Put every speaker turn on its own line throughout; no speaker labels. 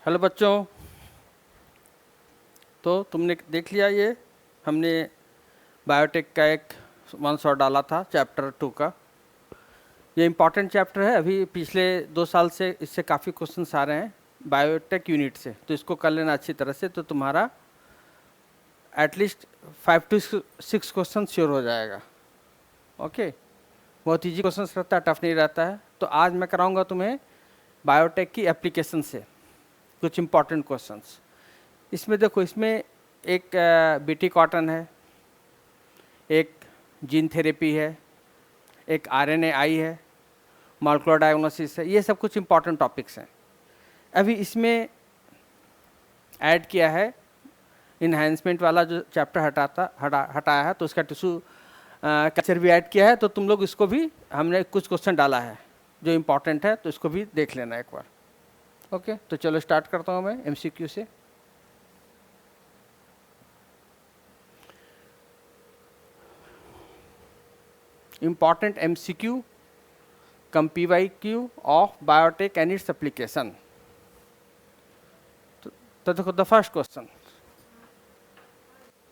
Hello बच्चों। तो तुमने देख लिया, ये हमने बायोटेक का एक वन शॉट डाला था चैप्टर 2 का। ये इम्पॉर्टेंट चैप्टर है। अभी पिछले 2 साल से इससे काफ़ी क्वेश्चंस आ रहे हैं बायोटेक यूनिट से, तो इसको कर लेना अच्छी तरह से, तो तुम्हारा एटलीस्ट 5 to 6 क्वेश्चन श्योर हो जाएगा। ओके, बहुत ईजी क्वेश्चंस रहता है, टफ नहीं रहता है। तो आज मैं कराऊंगा तुम्हें बायोटेक की एप्लीकेशन से कुछ इम्पॉर्टेंट क्वेश्चंस। इसमें देखो, इसमें एक बीटी कॉटन है, एक जीन थेरेपी है, एक आरएनएआई है, मॉलिक्यूलर डायग्नोसिस है। ये सब कुछ इम्पॉर्टेंट टॉपिक्स हैं। अभी इसमें ऐड किया है इन्हांसमेंट वाला जो चैप्टर हटाया है, तो उसका टिश्यू कल्चर भी ऐड किया है। तो तुम लोग इसको भी, हमने कुछ क्वेश्चन डाला है जो इम्पॉर्टेंट है, तो इसको भी देख लेना एक बार। ओके, तो चलो स्टार्ट करता हूँ मैं एमसीक्यू से। Important MCQ, come PYQ of biotech and its application. So the first question.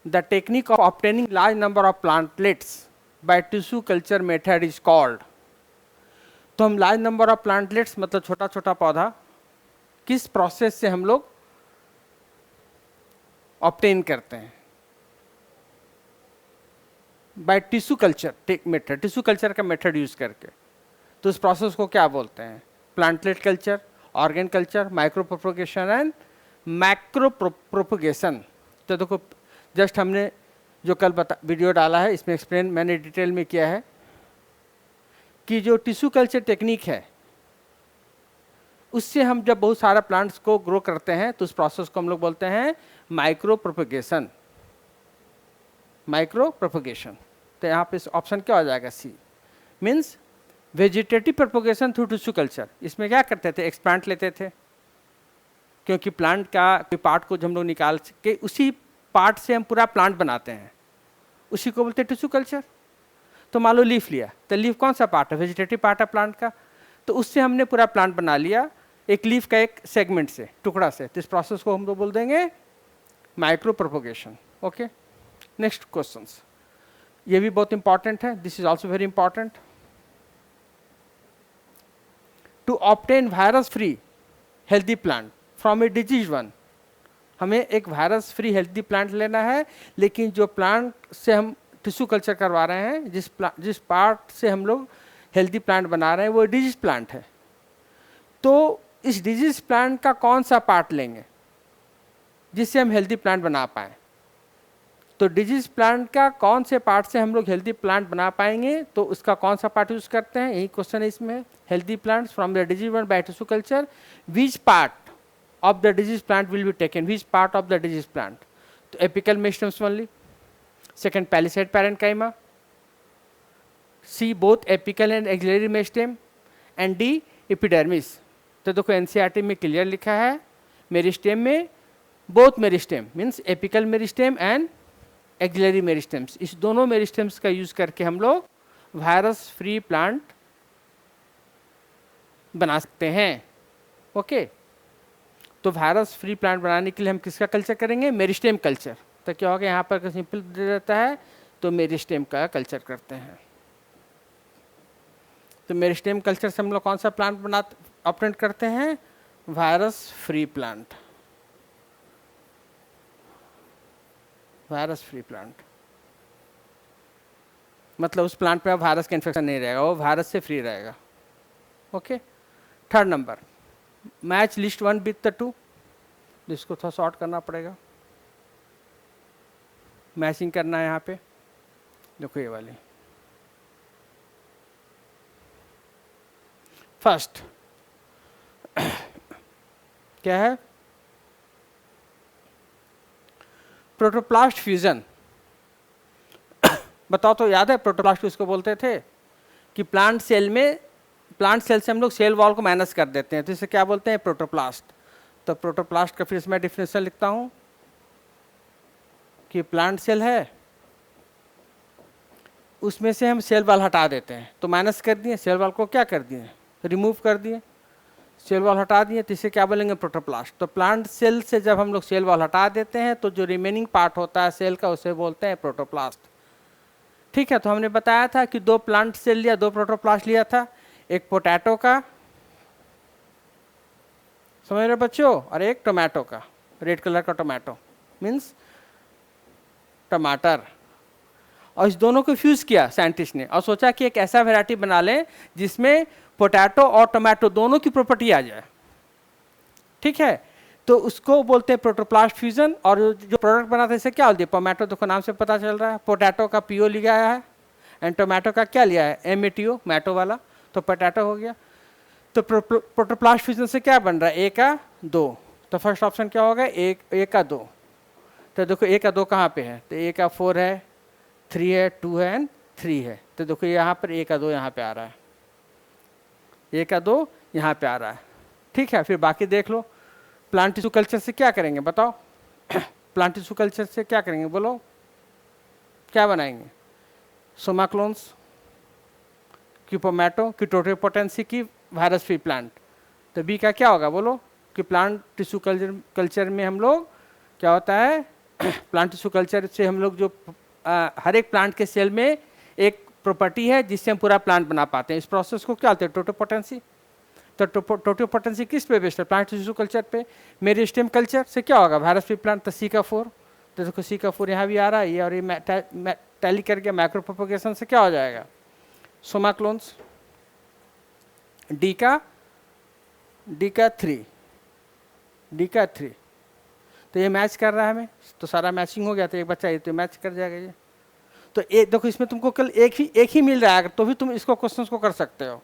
The technique of obtaining large number of plantlets by tissue culture method is called. तो हम large number of plantlets मतलब छोटा छोटा पौधा किस process से हम लोग ऑब्टेन करते हैं? By tissue culture method, tissue culture का मेथड यूज करके। तो उस प्रोसेस को क्या बोलते हैं? Plantlet culture, organ culture, micro propagation and macro propagation. तो देखो, जस्ट हमने जो कल वीडियो डाला है, इसमें एक्सप्लेन मैंने डिटेल में किया है कि जो टिश्यू कल्चर टेक्निक है, उससे हम जब बहुत सारा प्लांट्स को ग्रो करते हैं तो उस प्रोसेस को हम लोग बोलते हैं माइक्रो प्रोपोगेशन। Micro propagation. तो यहाँ पे ऑप्शन क्या हो जाएगा? C, means vegetative propagation through tissue culture. इसमें क्या करते थे? एक्सप्लांट लेते थे, क्योंकि प्लांट का कोई पार्ट को हम लोग निकाल के उसी पार्ट से हम पूरा प्लांट बनाते हैं, उसी को बोलते हैं टिश्यू कल्चर। तो मान लो लीफ लिया, तो लीफ कौन सा पार्ट है? वेजिटेटिव पार्ट है प्लांट का। तो उससे हमने पूरा प्लांट बना लिया एक लीफ का एक सेगमेंट से, टुकड़ा से। तो इस प्रोसेस को हम लोग बोल देंगे micro propagation. Okay, next questions. ये भी बहुत इंपॉर्टेंट है, this is also very important. To obtain virus free healthy plant from a disease one. हमें एक वायरस फ्री हेल्दी प्लांट लेना है, लेकिन जो प्लांट से हम टिश्यू कल्चर करवा रहे हैं, जिस पार्ट से हम लोग हेल्दी प्लांट बना रहे हैं, वो डिजीज प्लांट है। तो इस डिजीज प्लांट का कौन सा पार्ट लेंगे जिससे हम हेल्दी प्लांट बना पाएँ? तो डिजीज प्लांट का कौन से पार्ट से हम लोग हेल्दी प्लांट बना पाएंगे? तो उसका कौन सा पार्ट यूज करते हैं? यही क्वेश्चन है इसमें। Healthy plants from the disease one by tissue culture, which part of the disease plant will be taken? Which part of the disease plant? तो apical meristems only, second palisade parenchyma, C both apical and axillary meristem, and D epidermis. तो देखो NCERT में clear लिखा है, meristem में both meristem means apical meristem and axillary meristems, इस दोनों meristems का यूज करके हम लोग वायरस फ्री प्लांट बना सकते हैं। ओके, तो वायरस फ्री प्लांट बनाने के लिए हम किसका कल्चर करेंगे? Meristem culture. तो क्या होगा, यहाँ पर सिंपल दे देता है, तो मेरिस्टेम का कल्चर करते हैं। तो मेरिस्टेम कल्चर से हम लोग कौन सा प्लांट बनाते ऑब्टेन करते हैं? Virus free plant. Virus free plant मतलब उस प्लांट में वायरस का इन्फेक्शन नहीं रहेगा, वो वायरस से फ्री रहेगा। Okay, third number, match list 1 with the 2। इसको थोड़ा शॉर्ट करना पड़ेगा, मैचिंग करना है यहाँ पे। देखो ये वाली फर्स्ट क्या है? Protoplast fusion. बताओ तो, याद है प्रोटोप्लास्ट किसको बोलते थे? कि प्लांट सेल से हम लोग सेल वॉल को माइनस कर देते हैं, तो इसे क्या बोलते हैं? प्रोटोप्लास्ट। तो प्रोटोप्लास्ट का फिर इसमें डिफिनेशन लिखता हूं कि प्लांट सेल है, उसमें से हम सेल वॉल हटा देते हैं, तो माइनस कर दिए, सेल वॉल को क्या कर दिए? रिमूव कर दिए। सेल वॉल हटा दिए तो इसे क्या बोलेंगे, प्रोटोप्लास्ट। तो प्लांट सेल से जब हम लोग सेल वॉल हटा देते हैं तो जो रिमेनिंग पार्ट होता है सेल का उसे बोलते हैं प्रोटोप्लास्ट। ठीक है, तो हमने बताया था कि 2 प्लांट सेल लिया, 2 प्रोटोप्लास्ट लिया था, एक पोटैटो का, समझ रहे बच्चों, और एक टोमेटो का, रेड कलर का टोमेटो मीन्स टमाटर। और इस दोनों को फ्यूज किया साइंटिस्ट ने और सोचा कि एक ऐसा वैरायटी बना लें जिसमें पोटैटो और टोमेटो दोनों की प्रॉपर्टी आ जाए। ठीक है, तो उसको बोलते हैं प्रोटोप्लास्ट फ्यूजन। और जो प्रोडक्ट बना था इसे क्या बोलते हैं, टोमेटो, देखो नाम से पता चल रहा है, पोटैटो का पीओ लिया है एंड टोमेटो का क्या लिया है, एमएटीओ, मैटो वाला, तो पोटैटो हो गया। तो प्रोटोप्लास्ट फ्यूजन से क्या बन रहा है, ए का 2, तो फर्स्ट ऑप्शन क्या होगा, ए का 2। तो देखो ए का 2 कहाँ पे है, तो ए का 4 है, 3 है, 2 है एंड 3 है। तो देखो यहाँ पर ए का 2 यहाँ पे आ रहा है, ए का 2 यहाँ पे आ रहा है। ठीक है, फिर बाकी देख लो। प्लांट टिश्यू कल्चर से क्या करेंगे बताओ प्लांट टिश्यू कल्चर से क्या करेंगे बोलो, क्या बनाएंगे, सोमा क्लोन्स, क्यूपोमेटो की टोटेपोटेंसी की वायरस फ्री प्लांट। तो बी का क्या होगा बोलो, कि प्लांट टिश्यू कल्चर में हम लोग क्या होता है प्लांट टिश्यू कल्चर से हम लोग जो हर एक प्लांट के सेल में एक प्रॉपर्टी है जिससे हम पूरा प्लांट बना पाते हैं, इस प्रोसेस को क्या होता है, टोटेपोटेंसी। तो टोटेपोटेंसी किस पे बेस्ड है, प्लांट टिश्यू कल्चर पे। मेरी स्टेम कल्चर से क्या होगा, वायरस फ्री प्लांट, तो सी का 4। तो देखो सी का 4 यहाँ भी आ रहा है, ये और ये टैली करके माइक्रो प्रोपोगेशन से क्या हो जाएगा, सोमा क्लोन्स। डी का 3, तो ये मैच कर रहा है हमें, तो सारा मैचिंग हो गया, तो एक बच्चा ये तो मैच कर जाएगा ये। तो देखो इसमें तुमको कल एक ही मिल रहा है, तो भी तुम इसको क्वेश्चंस को कर सकते हो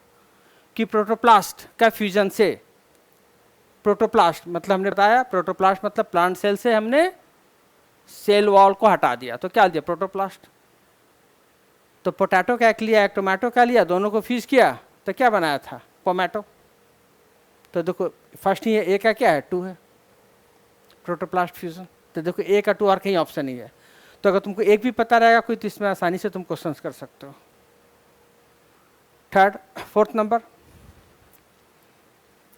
कि प्रोटोप्लास्ट का फ्यूजन से, प्रोटोप्लास्ट मतलब हमने बताया, प्रोटोप्लास्ट मतलब प्लांट सेल से हमने सेल वॉल को हटा दिया, तो क्या दिया, प्रोटोप्लास्ट। तो पोटैटो का एक लिया, एक टोमेटो का लिया, दोनों को फ्यूज किया, तो क्या बनाया था, पोमैटो। तो देखो फर्स्ट ही ए का क्या है, 2 है, प्रोटोप्लास्ट फ्यूजन। तो देखो ए का 2 और कहीं ऑप्शन नहीं है। तो अगर तुमको एक भी पता रहेगा कोई, तो इसमें आसानी से तुम क्वेश्चंस कर सकते हो। 4th नंबर,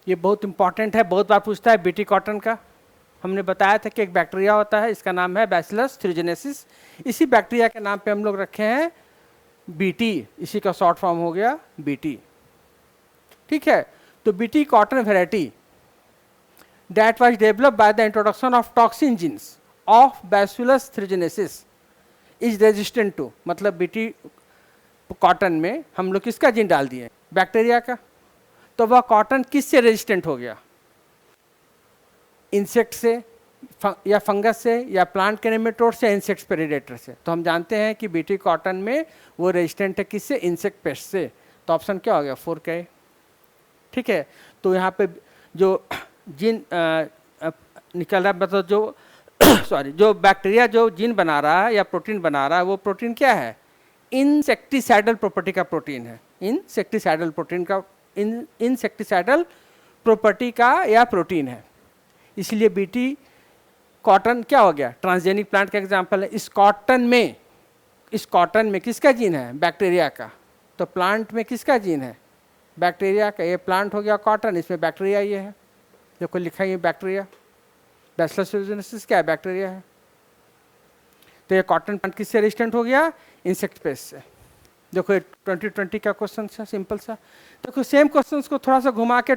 ये बहुत इंपॉर्टेंट है, बहुत बार पूछता है, बीटी कॉटन का। हमने बताया था कि एक बैक्टीरिया होता है, इसका नाम है बैसिलस थ्यूरिजेनेसिस। इसी बैक्टीरिया के नाम पे हम लोग रखे हैं बीटी, इसी का शॉर्ट फॉर्म हो गया बीटी। ठीक है, तो BT cotton variety that was developed by the introduction of toxin genes of Bacillus thuringiensis is resistant to, मतलब बीटी कॉटन में हम लोग किसका जीन डाल दिए, बैक्टीरिया का। तो वह कॉटन किससे रेजिस्टेंट हो गया, इंसेक्ट से या फंगस से या प्लांट के नेमेटोड से, इंसेक्ट प्रेडेटर से। तो हम जानते हैं कि बीटी कॉटन में वो रेजिस्टेंट है किससे, इंसेक्ट पेस्ट से। तो ऑप्शन क्या हो गया, 4 का। ठीक है, तो यहाँ पे जो जीन निकल रहा है, मतलब जो सॉरी जो बैक्टीरिया जो जीन बना रहा है या प्रोटीन बना रहा है, वो प्रोटीन क्या है, इंसेक्टिसाइडल प्रॉपर्टी का प्रोटीन है, इंसेक्टिसाइडल प्रोटीन का, इंसेक्टिसाइडल प्रॉपर्टी का या प्रोटीन है। इसलिए बीटी कॉटन क्या हो गया, ट्रांसजेनिक प्लांट का एग्जाम्पल है। इस कॉटन में किसका जीन है, बैक्टीरिया का। तो प्लांट में किसका जीन है, बैक्टीरिया का। ये प्लांट हो गया कॉटन, इसमें बैक्टीरिया ये है, देखो लिखा है बैक्टीरिया, बैसिलस थ्यूरिजेनेसिस क्या है, बैक्टीरिया है। तो ये कॉटन प्लांट किससे रेजिस्टेंट हो गया, इंसेक्ट पेस्ट से। देखो 2020 का क्वेश्चन है, सिंपल सा। देखो सेम क्वेश्चन को थोड़ा सा घुमा के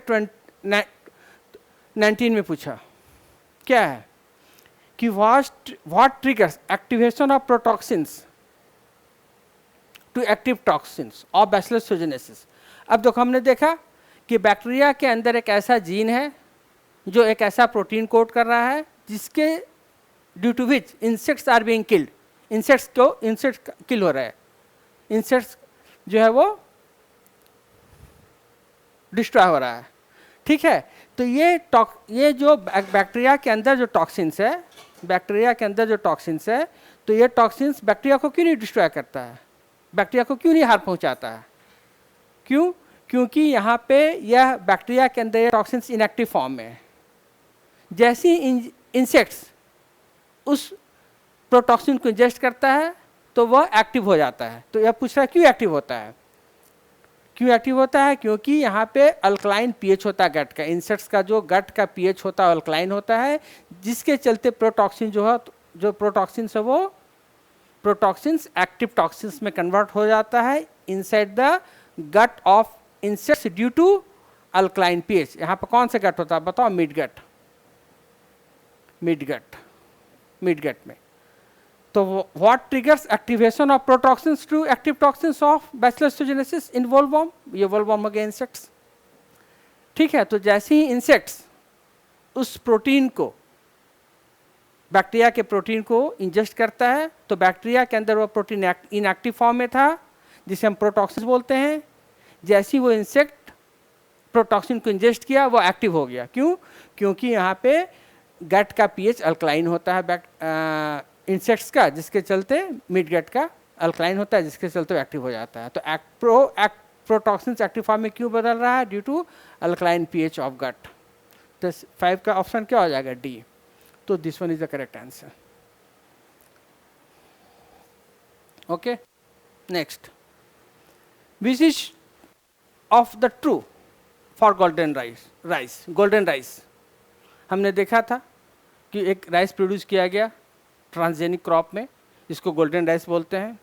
19 में पूछा, क्या है कि what triggers activation of protoxins to active toxins of bacillus thuringiensis. अब देखो हमने देखा कि बैक्टीरिया के अंदर एक ऐसा जीन है जो एक ऐसा प्रोटीन कोड कर रहा है जिसके due to which insects are being killed, insects kill हो रहा है, इंसेक्ट्स जो है वो डिस्ट्रॉय हो रहा है। ठीक है, तो ये जो बैक्टीरिया के अंदर जो टॉक्सिन्स है, बैक्टीरिया के अंदर जो टॉक्सिन्स है, तो ये टॉक्सिन्स बैक्टीरिया को क्यों नहीं डिस्ट्रॉय करता है, बैक्टीरिया को क्यों नहीं हार्म पहुंचाता है, क्यों, क्योंकि यहाँ पे यह बैक्टीरिया के अंदर ये टॉक्सिन्स इनएक्टिव फॉर्म में है। जैसे इंसेक्ट्स उस प्रोटॉक्सिन को इंजेस्ट करता है तो वह एक्टिव हो जाता है। तो यह पूछ रहा है क्यों एक्टिव होता है, क्यों एक्टिव होता है? क्योंकि यहाँ पे अल्कलाइन पीएच होता है गट का, इंसेक्ट्स का जो गट का पीएच होता है अल्कलाइन होता है, जिसके चलते प्रोटॉक्सिन जो है, जो प्रोटॉक्सिन है वो प्रोटॉक्सिन्स एक्टिव टॉक्सिन्स में कन्वर्ट हो जाता है inside the gut of insects due to alkaline pH. यहाँ पर कौन सा गट होता है बताओ? Mid gut, mid gut, mid gut में। तो what triggers activation of protoxins to active toxins of bacillus in bollworm? ये वोल्वॉर्म हो गया इंसेक्ट्स, ठीक है। तो जैसे ही इंसेक्ट्स उस प्रोटीन को, बैक्टीरिया के प्रोटीन को इंजेस्ट करता है, तो बैक्टीरिया के अंदर वो प्रोटीन इनएक्टिव फॉर्म में था जिसे हम प्रोटॉक्सिन बोलते हैं। जैसे ही वो इंसेक्ट प्रोटॉक्सिन को इंजेस्ट किया वो एक्टिव हो गया। क्यों? क्योंकि यहाँ पे गट का पीएच अल्कलाइन होता है इंसेक्ट्स का, जिसके चलते मिड गट का अल्कलाइन होता है, जिसके चलते वो एक्टिव हो जाता है। तो प्रोटॉक्सिन एक्टिव फॉर्म में क्यों बदल रहा है? Due to alkaline pH of gut. तो 5 का ऑप्शन क्या हो जाएगा? डी। तो this one is the correct answer. Okay, next, which is of the true for golden rice? Golden rice हमने देखा था कि एक राइस प्रोड्यूस किया गया ट्रांसजेनिक क्रॉप में, जिसको गोल्डन राइस बोलते हैं।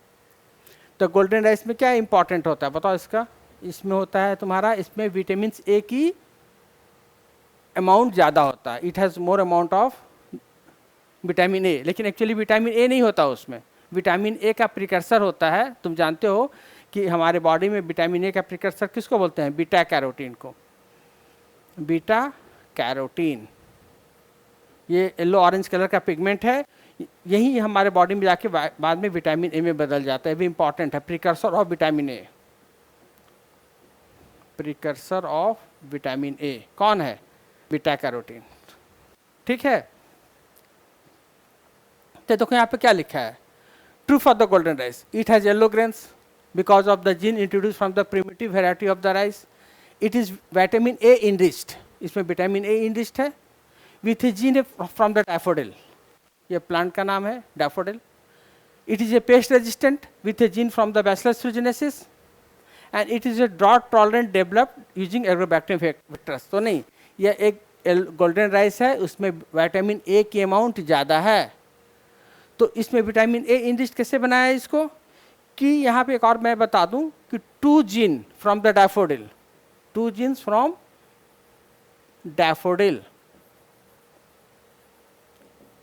तो गोल्डन राइस में क्या इंपॉर्टेंट होता है बताओ इसका? इसमें होता है तुम्हारा, इसमें विटामिन ए की अमाउंट ज़्यादा होता है। It has more amount of vitamin A, लेकिन एक्चुअली विटामिन ए नहीं होता उसमें, विटामिन ए का प्रिकर्सर होता है। तुम जानते हो कि हमारे बॉडी में विटामिन ए का प्रिकर्सर किसको बोलते हैं? बीटा कैरोटीन को। बीटा कैरोटीन ये येलो ऑरेंज कलर का पिगमेंट है, यही हमारे बॉडी में जाके बाद में विटामिन ए में बदल जाता है। भी इंपॉर्टेंट है, precursor of vitamin A. Precursor of vitamin A कौन है? बीटा कैरोटीन, ठीक है। तो देखो यहाँ पे क्या लिखा है? True for the golden rice, it has yellow grains because of the gene introduce from the primitive variety of the rice. It is vitamin A enriched, इसमें विटामिन ए इनरिच्ड है with a gene from the daffodil, ये plant का नाम है daffodil. It is a pest resistant with a gene from the bacillus thuringiensis and it is a drought tolerant developed using agrobacterium vectors. तो नहीं, यह एक golden rice है, उसमें विटामिन ए की अमाउंट ज़्यादा है। तो इसमें विटामिन ए इनरिच्ड कैसे बनाया है इसको? कि यहाँ पे एक और मैं बता दूं कि 2 gene from the daffodil, 2 genes from daffodil,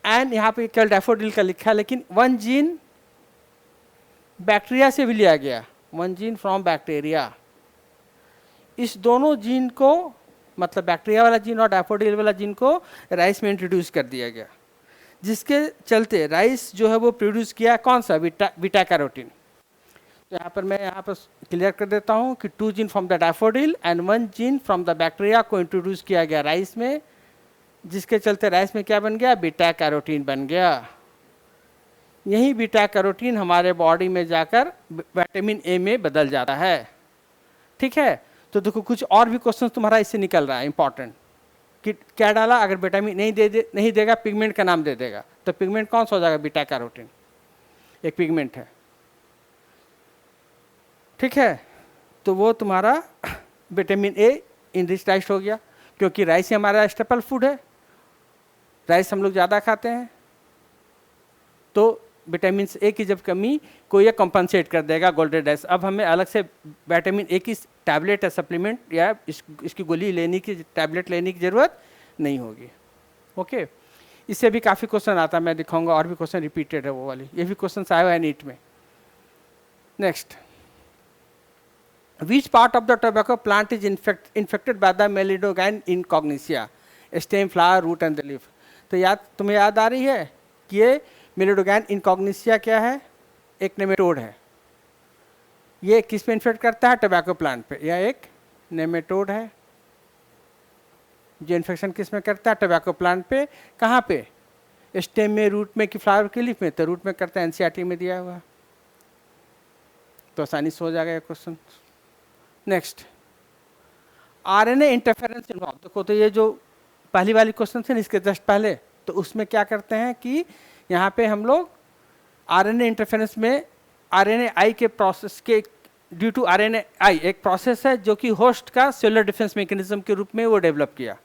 and यहाँ पे केवल डैफोडिल का लिखा है, लेकिन 1 जीन बैक्टीरिया से भी लिया गया, 1 जीन फ्रॉम बैक्टीरिया। इस दोनों जीन को, मतलब बैक्टीरिया वाला जीन और डैफोडिल वाला जीन को राइस में इंट्रोड्यूस कर दिया गया, जिसके चलते राइस जो है वो प्रोड्यूस किया कौन सा? Beta carotene. तो यहाँ पर मैं यहाँ पर क्लियर कर देता हूँ कि 2 gene from the daffodil and 1 gene from the bacteria को इंट्रोड्यूस किया गया राइस में, जिसके चलते राइस में क्या बन गया? बीटा कैरोटीन बन गया। यही बीटा कैरोटीन हमारे बॉडी में जाकर विटामिन ए में बदल जाता है, ठीक है। तो देखो कुछ और भी क्वेश्चन तुम्हारा इससे निकल रहा है इंपॉर्टेंट, कि क्या डाला? अगर विटामिन नहीं देगा, पिगमेंट का नाम दे देगा, तो पिगमेंट कौन सा हो जाएगा? बीटा कैरोटीन एक पिगमेंट है, ठीक है। तो वो तुम्हारा विटामिन ए इनरिच्ड हो गया, क्योंकि राइस ही हमारा स्टेपल फूड है, राइस हम लोग ज़्यादा खाते हैं। तो विटामिन ए की जब कमी को ये कंपनसेट कर देगा गोल्डन राइस। अब हमें अलग से विटामिन ए की टैबलेट या सप्लीमेंट या इसकी गोली लेने की, टैबलेट लेने की ज़रूरत नहीं होगी। ओके, इससे भी काफ़ी क्वेश्चन आता है, मैं दिखाऊंगा और भी क्वेश्चन रिपीटेड है वो वाली, ये भी क्वेश्चन आया हुआ है नीट में। Next, which part of the tobacco plant is infected by the meloidogyne incognita? Stem, flower, root and the leaf. तो तुम्हें याद आ रही है कि ये मेलिडोगाइन इनकॉग्निसिया क्या है? एक नेमेटोड है। ये किस पे इन्फेक्ट करता है? टोबैको प्लांट पे। यह एक नेमेटोड है जो इन्फेक्शन किस में करता है? टोबैको प्लांट पे। कहाँ पे? स्टेम में, रूट में कि फ्लावर के लीफ में? तो रूट में करता है, एनसीईआरटी में दिया हुआ, तो आसानी से हो जाएगा ये question. Next, RNA interference involve. देखो तो ये जो पहली वाली क्वेश्चन थे इसके जस्ट पहले, तो उसमें क्या करते हैं कि यहाँ पे हम लोग आरएनए इंटरफेरेंस में आरएनए आई के प्रोसेस के ड्यू टू RNAi एक प्रोसेस है जो कि होस्ट का सेलुलर डिफेंस मैकेनिज्म के रूप में वो डेवलप किया।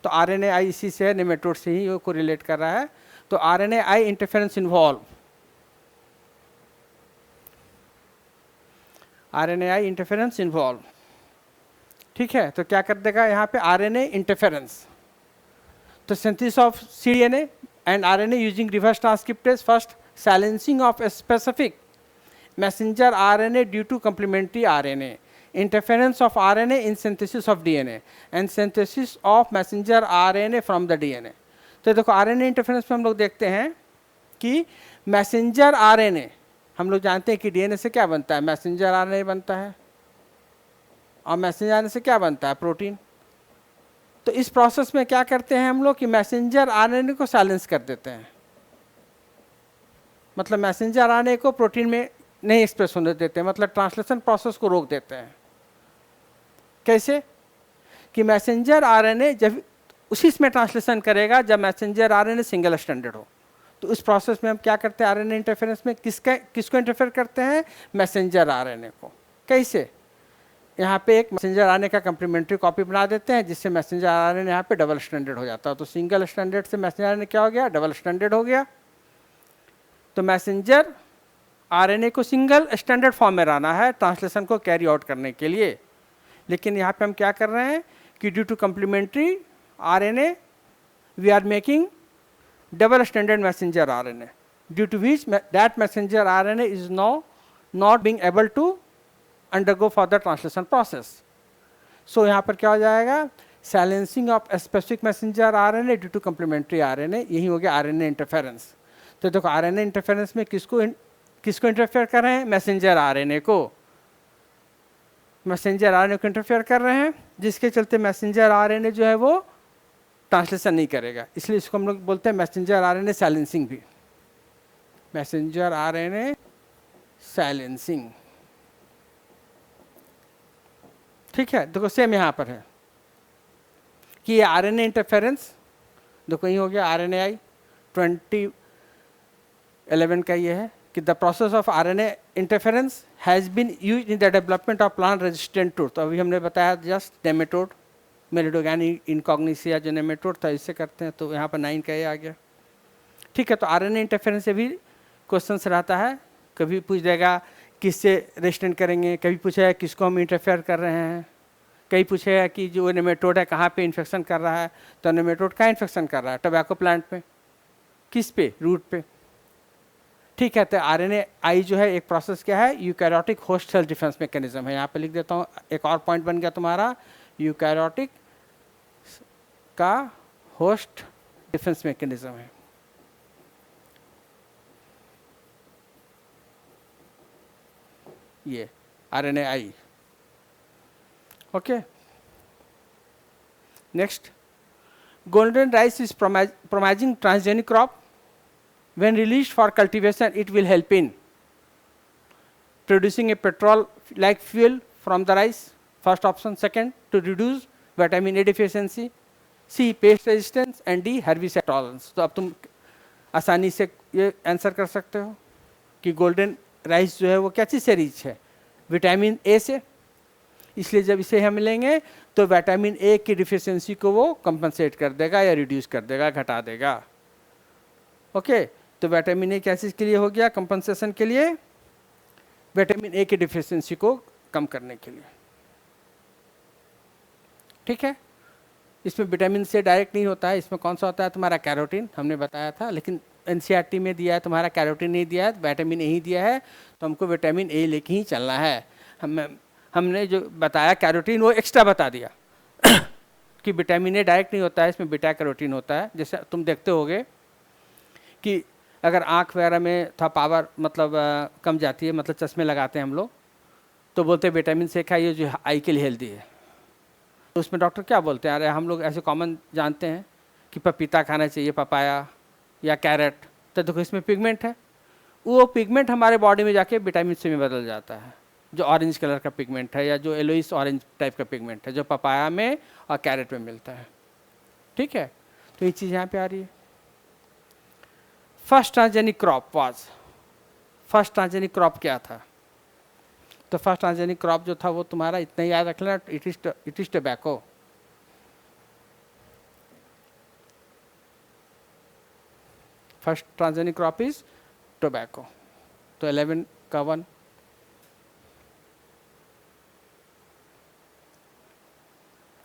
तो RNAi इसी से है, नेमेटोड से ही वो कोरिलेट कर रहा है। तो RNAi interference involve, RNAi interference involve, ठीक है। तो क्या कर देगा यहाँ पे RNA इंटरफेरेंस, तो synthesis of cDNA and RNA using reverse transcriptase, first silencing of a specific messenger RNA due to complementary RNA, interference of RNA in synthesis of DNA and synthesis of messenger RNA from the DNA। तो देखो RNA interference में हम लोग देखते हैं कि messenger RNA, हम लोग जानते हैं कि DNA से क्या बनता है, मैसेंजर RNA बनता है, और मैसेंजर RNA से क्या बनता है, प्रोटीन। तो इस प्रोसेस में क्या करते हैं हम लोग कि मैसेंजर RNA को साइलेंस कर देते हैं, मतलब मैसेंजर RNA को प्रोटीन में नहीं एक्सप्रेस होने देते हैं, मतलब ट्रांसलेशन प्रोसेस को रोक देते हैं। कैसे कि मैसेंजर RNA जब उसी में ट्रांसलेशन करेगा जब मैसेंजर RNA सिंगल स्टैंडर्ड हो। तो उस प्रोसेस में हम क्या करते हैं, RNA इंटरफेरेंस में किसको इंटरफेयर करते हैं, मैसेंजर RNA को। कैसे, यहाँ पे एक मैसेंजर RNA का कम्प्लीमेंट्री कॉपी बना देते हैं जिससे मैसेंजर RNA यहाँ पे डबल स्टैंडर्ड हो जाता है। तो सिंगल स्टैंडर्ड से मैसेंजर RNA क्या हो गया, डबल स्टैंडर्ड हो गया। तो मैसेंजर RNA को सिंगल स्टैंडर्ड फॉर्म में रहना है ट्रांसलेशन को कैरी आउट करने के लिए, लेकिन यहाँ पे हम क्या कर रहे हैं कि due to complementary RNA we are making double standard messenger RNA, due to which that messenger RNA is now not being able to undergo for the translation process. So यहाँ पर क्या हो जाएगा, silencing of specific messenger RNA due to complementary RNA, यही हो गया RNA interference. तो देखो RNA इंटरफेरेंस में किसको इंटरफेयर कर रहे हैं, मैसेंजर RNA को, मैसेंजर RNA को इंटरफेयर कर रहे हैं, जिसके चलते मैसेंजर RNA जो है वो ट्रांसलेशन नहीं करेगा, इसलिए इसको हम लोग बोलते हैं मैसेंजर RNA साइलेंसिंग भी, मैसेंजर RNA साइलेंसिंग, ठीक है। देखो सेम यहाँ पर है कि ये RNA इंटरफेरेंस, देखो ये हो गया RNAi 2011 का ये है कि the process of RNA interference has been used in the development of plant resistant to, तो अभी हमने बताया जस्ट नेमेटोड, मेलिडोगैनी इनकॉग्निसिया जो नेमेटोड था इससे करते हैं, तो यहाँ पर 9 का ये आ गया, ठीक है। तो RNA इंटरफेरेंस से भी क्वेश्चन रहता है, कभी पूछ देगा किससे रेजिस्टेंट करेंगे, कभी पूछेगा किसको हम इंटरफेयर कर रहे हैं, कहीं पूछेगा कि जो नेमेटोड है कहाँ पे इन्फेक्शन कर रहा है, तो नेमेटोड कहाँ इन्फेक्शन कर रहा है, टोबैको प्लांट पे, किस पे, रूट पे, ठीक है। तो RNAi जो है एक प्रोसेस क्या है, eukaryotic host cell defence mechanism है। यहाँ पे लिख देता हूँ, एक और पॉइंट बन गया तुम्हारा, यूकैरियोटिक का होस्ट डिफेंस मैकेनिज्म है। ये RNAi, okay. Next, golden rice is promising transgenic crop. When released for cultivation, it will help in producing a petrol-like fuel from the rice, first option. Second, to reduce vitamin A deficiency. C, pest resistance, and D, herbicide tolerance. तो अब तुम आसानी से ये answer कर सकते हो कि गोल्डन राइस जो है वो क्या चीज़ से रिच है, विटामिन ए से, इसलिए जब इसे हम लेंगे तो विटामिन ए की डिफिशियंसी को वो कंपनसेट कर देगा या रिड्यूस कर देगा, घटा देगा, ओके। तो विटामिन ए क्या चीज़ के लिए हो गया, कंपनसेशन के लिए, विटामिन ए की डिफिशियंसी को कम करने के लिए, ठीक है। इसमें विटामिन से डायरेक्ट नहीं होता है, इसमें कौन सा होता है तुम्हारा, कैरोटीन, हमने बताया था, लेकिन NCERT में दिया है तुम्हारा कैरोटीन नहीं दिया है, विटामिन ए ही दिया है, तो हमको विटामिन ए लेके ही चलना है। हमने जो बताया कैरोटीन वो एक्स्ट्रा बता दिया कि विटामिन ए डायरेक्ट नहीं होता है, इसमें बीटा कैरोटीन होता है। जैसे तुम देखते होगे कि अगर आँख वगैरह में थोड़ा पावर मतलब कम जाती है, मतलब चश्मे लगाते हैं हम लोग, तो बोलते हैं विटामिन से खाइए जो आई के लिए हेल्दी है। तो उसमें डॉक्टर क्या बोलते हैं, अरे हम लोग ऐसे कॉमन जानते हैं कि पपीता खाना चाहिए, पपाया या कैरेट, तो देखो इसमें पिगमेंट है, वो पिगमेंट हमारे बॉडी में जाके विटामिन सी में बदल जाता है, जो ऑरेंज कलर का पिगमेंट है या जो येलोइश ऑरेंज टाइप का पिगमेंट है जो पपाया में और कैरेट में मिलता है, ठीक है। तो ये चीज़ यहाँ पे आ रही है। First transgenic crop was, first transgenic crop क्या था, तो फर्स्ट ट्रांसजेनिक क्रॉप जो था वो तुम्हारा इतना ही याद रख लेना, it is tobacco. First transgenic crop is tobacco. तो 11 का 1।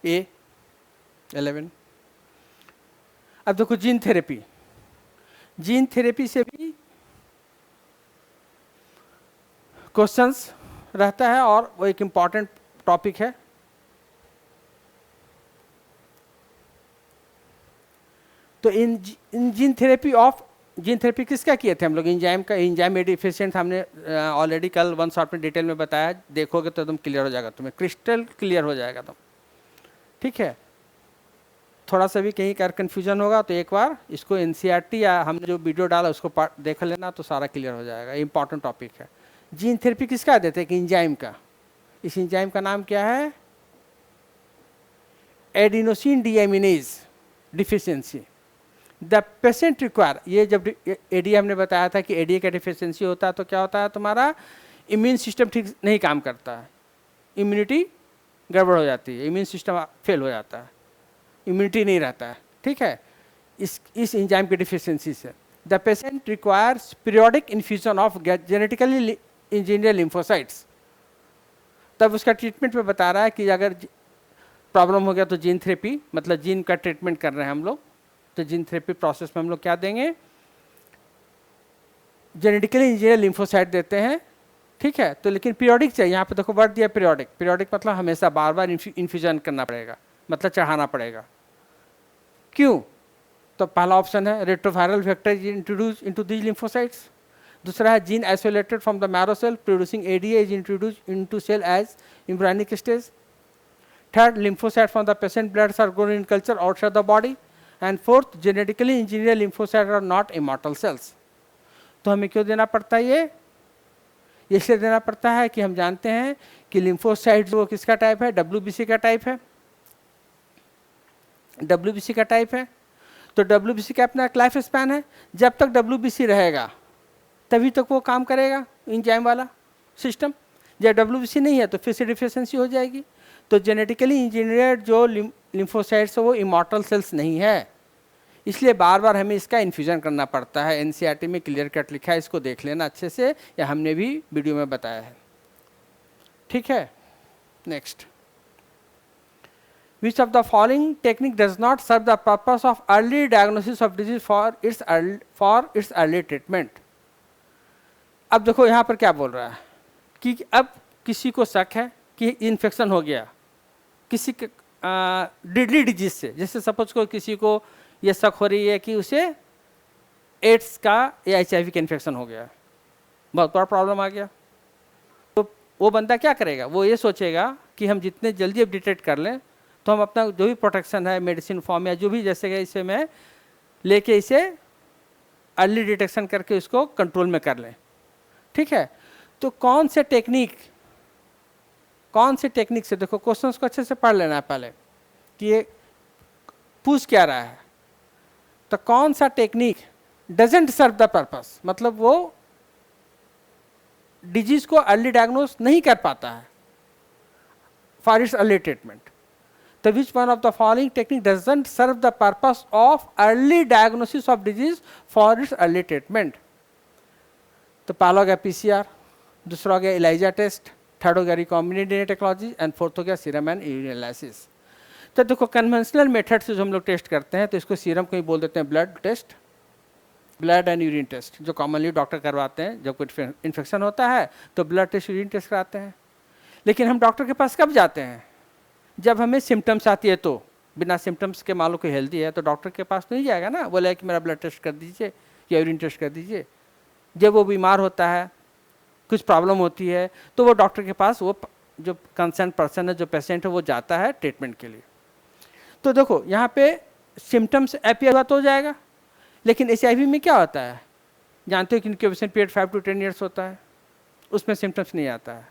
ए 11। अब देखो जीन थेरेपी, जीन थेरेपी से भी क्वेश्चंस रहता है और वो एक इम्पॉर्टेंट टॉपिक है। तो in gene therapy of, gene therapy किसका किए थे हम लोग? इंजाइम का, इंजाइम एडिफिशिएंट हमने ऑलरेडी कल वन शॉट में डिटेल में बताया, देखोगे तो एकदम क्लियर हो जाएगा, तुम्हें क्रिस्टल क्लियर हो जाएगा तुम, ठीक है। थोड़ा सा भी कहीं का कन्फ्यूजन होगा तो एक बार इसको एनसीईआरटी या हमने जो वीडियो डाला उसको देख लेना, तो सारा क्लियर हो जाएगा। इंपॉर्टेंट टॉपिक है। जीन थेरेपी किसका देते हैं? कि इंजाइम का। इस इंजाइम का नाम क्या है? Adenosine deaminase deficiency. The patient require, ये जब एडीए हमने बताया था कि एडीए का डिफिशियंसी होता है तो क्या होता है, तुम्हारा इम्यून सिस्टम ठीक नहीं काम करता है, इम्यूनिटी गड़बड़ हो जाती है, इम्यून सिस्टम फेल हो जाता है, इम्यूनिटी नहीं रहता है, ठीक है, इस एंजाइम की डिफिशियंसी से। The patient requires periodic infusion of genetically engineer lymphocytes. तब उसका ट्रीटमेंट में बता रहा है कि अगर प्रॉब्लम हो गया तो जीन थेरेपी, मतलब जीन का ट्रीटमेंट कर रहे हैं हम लोग, तो जीन थेरेपी प्रोसेस में हम लोग क्या देंगे? जेनेटिकली इंजीनियर लिम्फोसाइट देते हैं, ठीक है। तो लेकिन पीरियोडिक चाहिए, यहाँ पे देखो वर्ड दिया पीरियोडिक। पीरियोडिक मतलब हमेशा बार बार इन्फ्यूजन करना पड़ेगा, मतलब चढ़ाना पड़ेगा। क्यों? तो पहला ऑप्शन है retroviral vector introduce into these lymphocytes. दूसरा है gene isolated from the marrow cell producing ADA is introduce into cell as embryonic stage. Third, lymphocyte from the patient blood are grown in culture outside the body. And fourth, genetically engineered lymphocytes are not immortal cells. तो हमें क्यों देना पड़ता है ये? इसलिए देना पड़ता है कि हम जानते हैं कि लिम्फोसाइट जो किसका टाइप है? WBC का टाइप है। WBC का टाइप है तो WBC का अपना लाइफ स्पैन है, जब तक WBC रहेगा तभी तक वो काम करेगा एंजाइम वाला सिस्टम। जब WBC नहीं है तो फिर से डिफिशियंसी हो जाएगी। तो जेनेटिकली इंजीनियर्ड जो लिम्फोसाइट्स है वो इमॉर्टल सेल्स नहीं है, इसलिए बार बार हमें इसका इन्फ्यूजन करना पड़ता है। एनसीईआरटी में क्लियर कट लिखा है, इसको देख लेना अच्छे से, या हमने भी वीडियो में बताया है, ठीक है। Next, which of the following technique does not serve the purpose of early diagnosis of disease for its early treatment. अब देखो यहाँ पर क्या बोल रहा है कि अब किसी को शक है कि इन्फेक्शन हो गया किसी डेडली डिजीज से, जैसे सपोज को किसी को ये शक हो रही है कि उसे एड्स का या HIV का इन्फेक्शन हो गया, बहुत बड़ा प्रॉब्लम आ गया, तो वो बंदा क्या करेगा? वो ये सोचेगा कि हम जितने जल्दी अब डिटेक्ट कर लें तो हम अपना जो भी प्रोटेक्शन है, मेडिसिन फॉर्म या जो भी जैसे कि इसे मैं लेके इसे अर्ली डिटेक्शन करके उसको कंट्रोल में कर लें, ठीक है। तो कौन से टेक्निक से, देखो क्वेश्चंस को अच्छे से पढ़ लेना है पहले कि ये पूछ क्या रहा है। तो कौन सा technique doesn't serve the purpose, मतलब वो डिजीज को अर्ली डायग्नोस नहीं कर पाता है फॉर इट्स अर्ली ट्रीटमेंट। तो which one of the following technique doesn't serve the purpose of early diagnosis of disease for its early treatment? तो पहला हो गया PCR, दूसरा हो गया ELISA टेस्ट, थर्ड हो गया recombinant DNA technology, and fourth हो गया सीरम एंड यूरिन एनालिसिस। तो देखो कन्वेंशनल मेथड से जो हम लोग टेस्ट करते हैं तो इसको सीरम को ही बोल देते हैं blood test, blood and urine test, जो कॉमनली डॉक्टर करवाते हैं जब कोई इन्फेक्शन होता है तो ब्लड टेस्ट, यूरिन टेस्ट कराते हैं। लेकिन हम डॉक्टर के पास कब जाते हैं? जब हमें सिम्टम्स आती है, तो बिना सिम्टम्स के मान लो कोई हेल्दी है तो डॉक्टर के पास तो नहीं जाएगा ना, बोले कि मेरा ब्लड टेस्ट कर दीजिए या यूरिन टेस्ट कर दीजिए। जब वो बीमार होता है, कुछ प्रॉब्लम होती है, तो वो डॉक्टर के पास, वो जो कंसर्न पर्सन है, जो पेशेंट है, वो जाता है ट्रीटमेंट के लिए। तो देखो यहाँ पे सिम्टम्स अपीयर हुआ तो हो जाएगा, लेकिन HIV में क्या होता है जानते हो कि इंक्यूबेशन पीरियड 5 to 10 ईयर्स होता है, उसमें सिम्टम्स नहीं आता है।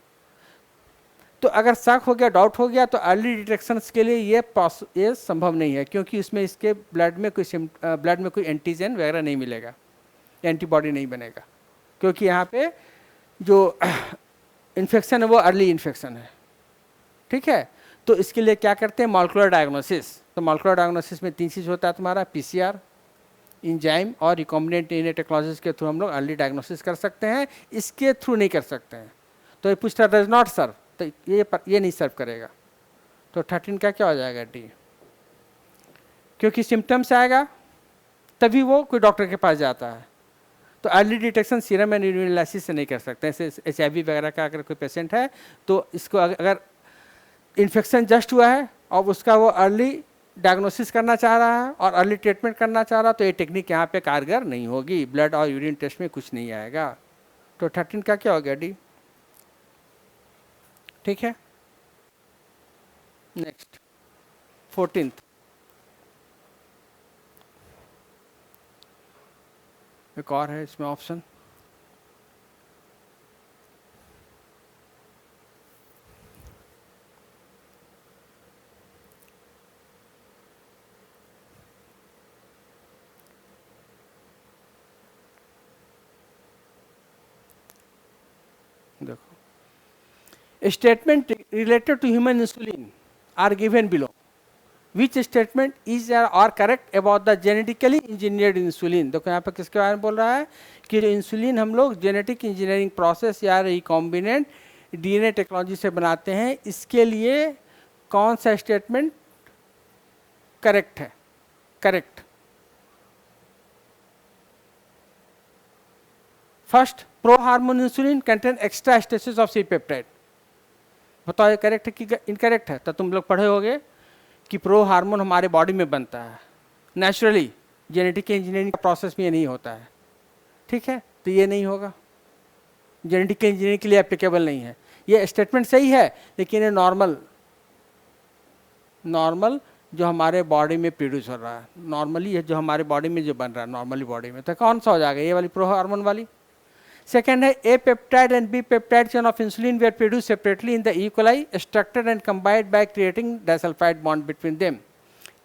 तो अगर शक हो गया, डाउट हो गया, तो अर्ली डिटेक्शंस के लिए ये संभव नहीं है, क्योंकि इसमें इसके ब्लड में कोई एंटीजन वगैरह नहीं मिलेगा, एंटीबॉडी नहीं बनेगा, क्योंकि यहाँ पे जो इन्फेक्शन है वो अर्ली इन्फेक्शन है, ठीक है। तो इसके लिए क्या करते हैं, मॉलिक्यूलर डायग्नोसिस। तो मॉलिक्यूलर डायग्नोसिस में 3 चीज़ होता है तुम्हारा, पीसीआर, इंजाइम और रिकॉम्बिनेंट डीएनए टेक्नोलॉजीज के थ्रू हम लोग अर्ली डायग्नोसिस कर सकते हैं, इसके थ्रू नहीं कर सकते हैं। तो ये पूछता डज नॉट सर्व, तो ये नहीं सर्व करेगा। तो 13 का क्या हो जाएगा, डी। क्योंकि सिम्टम्स आएगा तभी वो कोई डॉक्टर के पास जाता है। तो early detection serum and urine analysis से नहीं कर सकते। ऐसे HIV वगैरह का अगर कोई पेशेंट है तो इसको अगर इन्फेक्शन जस्ट हुआ है और उसका वो अर्ली डायग्नोसिस करना चाह रहा है और अर्ली ट्रीटमेंट करना चाह रहा है, तो ये टेक्निक यहाँ पे कारगर नहीं होगी, ब्लड और यूरिन टेस्ट में कुछ नहीं आएगा। तो 13 का क्या हो गया, डी। ठीक है, नेक्स्ट 14th। एक और है इसमें ऑप्शन, देखो, statement related to human insulin are given below. Which statement is are correct about the genetically engineered insulin. देखो यहाँ पे किसके बारे में बोल रहा है कि जो इंसुलिन हम लोग जेनेटिक इंजीनियरिंग प्रोसेस या रिकॉम्बिनेंट डीएनए टेक्नोलॉजी से बनाते हैं, इसके लिए कौन सा स्टेटमेंट करेक्ट है। Correct, first, pro hormone insulin contain extra stretches of C peptide. बताओ ये करेक्ट है कि इनकरेक्ट है। तो तुम लोग पढ़े होगे कि प्रो हार्मोन हमारे बॉडी में बनता है नेचुरली, जेनेटिक इंजीनियरिंग का प्रोसेस में ये नहीं होता है, ठीक है। तो ये नहीं होगा, जेनेटिक इंजीनियरिंग के लिए एप्लीकेबल नहीं है। ये स्टेटमेंट सही है लेकिन ये नॉर्मल जो हमारे बॉडी में प्रोड्यूस हो रहा है, नॉर्मली है जो हमारे बॉडी में जो बन रहा है नॉर्मली बॉडी में, तो कौन सा हो जाएगा, ये वाली प्रो हार्मोन वाली। सेकेंड है, A peptide and B peptide chain of insulin were produce separately in the E. coli, structured and combined by creating disulfide bond between them.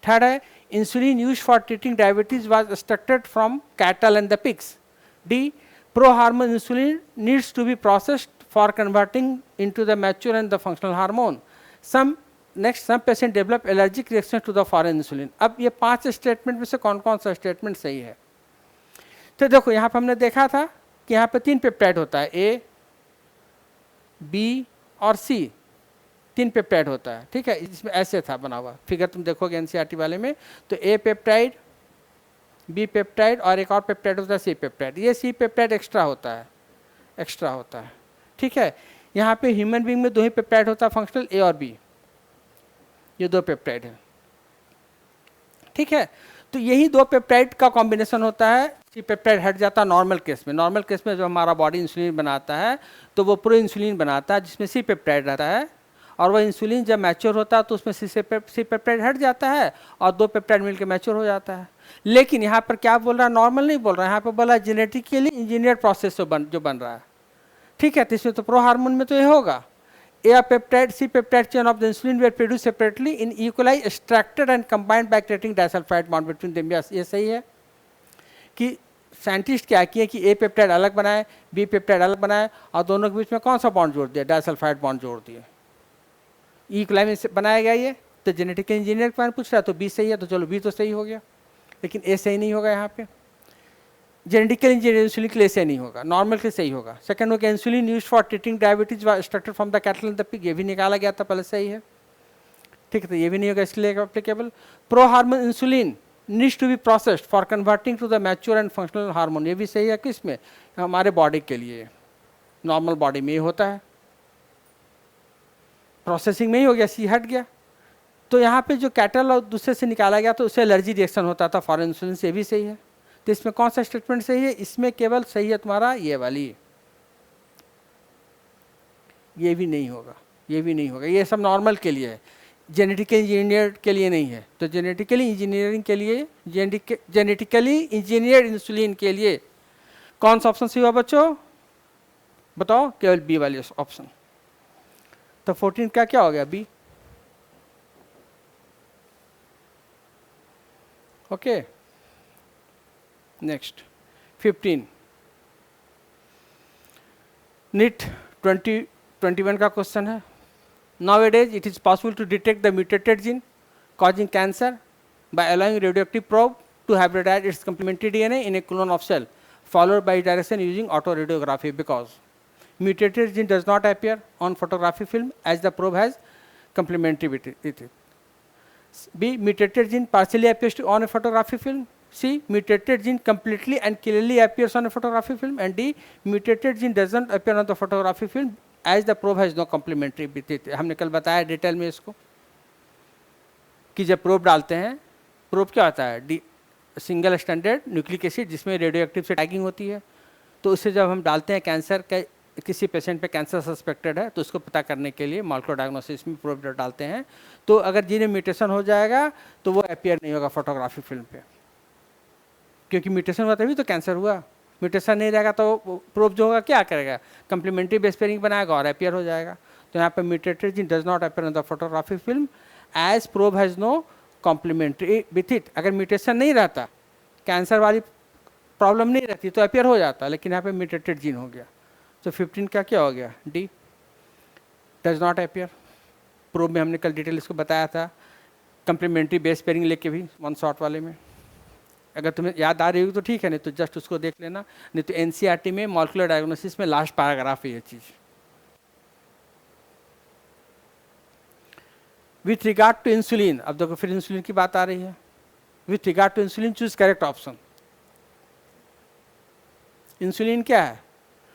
Third है, insulin used for treating diabetes was extracted from cattle and the pigs. D, pro-hormone insulin needs to be processed for converting into the mature and the functional hormone. Some patient develop allergic reaction to the foreign insulin. अब ये 5 statement में से कौन कौन सा statement सही है। तो देखो यहाँ पर हमने देखा था कि यहाँ पे 3 पेप्टाइड होता है, ए, बी और सी, 3 पेप्टाइड होता है, ठीक है। इसमें ऐसे था बना हुआ फिगर, तुम देखोगे एनसीईआरटी वाले में। तो ए पेप्टाइड, बी पेप्टाइड और एक और पेप्टाइड होता है सी पेप्टाइड। ये सी पेप्टाइड एक्स्ट्रा होता है, ठीक है। यहाँ पे ह्यूमन बींग में 2 ही पेप्टाइड होता है फंक्शनल, ए और बी, ये 2 पेप्टाइड है, ठीक है। तो यही 2 पेप्टाइड का कॉम्बिनेशन होता है। सी पेप्टाइड हट जाता है नॉर्मल केस में। नॉर्मल केस में जो हमारा बॉडी इंसुलिन बनाता है तो वो प्रो इंसुलिन बनाता है जिसमें सी पेप्टाइड रहता है, और वह इंसुलिन जब मैच्योर होता है तो उसमें सी पेप्टाइड हट जाता है और 2 पेप्टाइड मिलकर मैच्योर हो जाता है। लेकिन यहाँ पर क्या बोल रहा है, नॉर्मल नहीं बोल रहा है, यहाँ पर बोला जेनेटिकली इंजीनियर प्रोसेस जो बन रहा है, ठीक है। तो इसमें तो प्रो हार्मोन में तो ये होगा, A peptide, C peptide chain of the insulin were produced separately in E. coli, extracted and combined by creating disulfide bond between them. Yes, ये सही है कि साइंटिस्ट क्या किए कि ए पेप्टाइड अलग बनाए, बी पेप्टाइड अलग बनाए और दोनों के बीच में कौन सा बॉन्ड जोड़ दिया, डाइसल्फाइड बॉन्ड जोड़ दिए। ई कोलाई में बनाया गया ये। तो जेनेटिक इंजीनियर के बारे में पूछ रहा है तो बी सही है, तो चलो बी तो सही हो गया, लेकिन ए सही नहीं होगा। यहाँ पे जेनेटिकल इंजीनियर इंसुलिन के लिए सही नहीं होगा, नॉर्मल के सही होगा। सेकंड हो गया insulin used for treating diabetes was extracted from the cattle and the pig, ये भी निकाला गया था पहले, सही है, ठीक है। तो ये भी नहीं होगा, इसलिए applicable. Pro hormone insulin needs to be processed for converting to the mature and functional hormone, ये भी सही है। किसमें, हमारे बॉडी के लिए, नॉर्मल बॉडी में ये होता है, प्रोसेसिंग में ही हो गया, सी हट गया। तो यहाँ पे जो कैटल और दूसरे से निकाला गया तो उससे एलर्जी रिएक्शन होता था फॉरेन इंसुलिन से, भी सही है। तो इसमें कौन सा स्टेटमेंट सही है, इसमें केवल सही है तुम्हारा ये वाली, ये भी नहीं होगा, ये भी नहीं होगा। ये सब नॉर्मल के लिए है, जेनेटिकली इंजीनियर के लिए नहीं है। तो जेनेटिकली इंजीनियरिंग के लिए, जेनेटिकली इंजीनियर्ड इंसुलिन के लिए कौन सा ऑप्शन सही हुआ बच्चों, बताओ, केवल बी वाली ऑप्शन। तो 14 का क्या हो गया, बी। ओके, नेक्स्ट 15 NIT 21 का क्वेश्चन है, nowadays it is possible to detect the mutated gene causing cancer by allowing radioactive probe to hybridize its complementary DNA in a clone of cell, followed by direction using autoradiography, because mutated gene does not appear on photography film as the probe has complementary with it. B, mutated gene partially appears on a photography film. C, mutated gene completely and clearly appears on a photography film. And D, mutated gene doesn't appear on the photography film as the probe has no complementary with it. हमने कल बताया detail में इसको कि जब probe डालते हैं, probe क्या होता है, सिंगल स्टैंडर्ड न्यूक्लिक एसिड जिसमें रेडियो एक्टिव से टैगिंग होती है, तो उससे जब हम डालते हैं कैंसर के किसी पेशेंट पे कैंसर सस्पेक्टेड है तो उसको पता करने के लिए मॉलिक्यूलर डायग्नोसिस में प्रोब डालते हैं, तो अगर जीन म्यूटेशन हो जाएगा तो वो अपीयर नहीं होगा फोटोग्राफी फिल्म पे, क्योंकि म्यूटेशन हुआ तभी तो कैंसर हुआ, म्यूटेशन नहीं रहेगा तो प्रोब जो होगा क्या करेगा, कंप्लीमेंट्री बेस पेयरिंग बनाएगा और अपीयर हो जाएगा। तो यहाँ पर mutated gene does not appear on the photography film as probe has no complementary with it. अगर म्यूटेशन नहीं रहता, कैंसर वाली प्रॉब्लम नहीं रहती तो अपीयर हो जाता, लेकिन यहाँ पे म्यूटेटेड जीन हो गया, तो 15 का क्या हो गया, D, does not appear. Probe में हमने कल डिटेल इसको बताया था, कंप्लीमेंट्री बेस पेयरिंग लेके भी वन शॉट वाले में, अगर तुम्हें याद आ रही होगी तो ठीक है, नहीं तो जस्ट उसको देख लेना, नहीं तो एनसीईआरटी में मॉलिक्यूलर डायग्नोसिस में लास्ट पैराग्राफ है ये चीज़। विथ रिगार्ड टू इंसुलिन, अब देखो फिर इंसुलिन की बात आ रही है। With regard to insulin choose correct option. Insulin क्या है,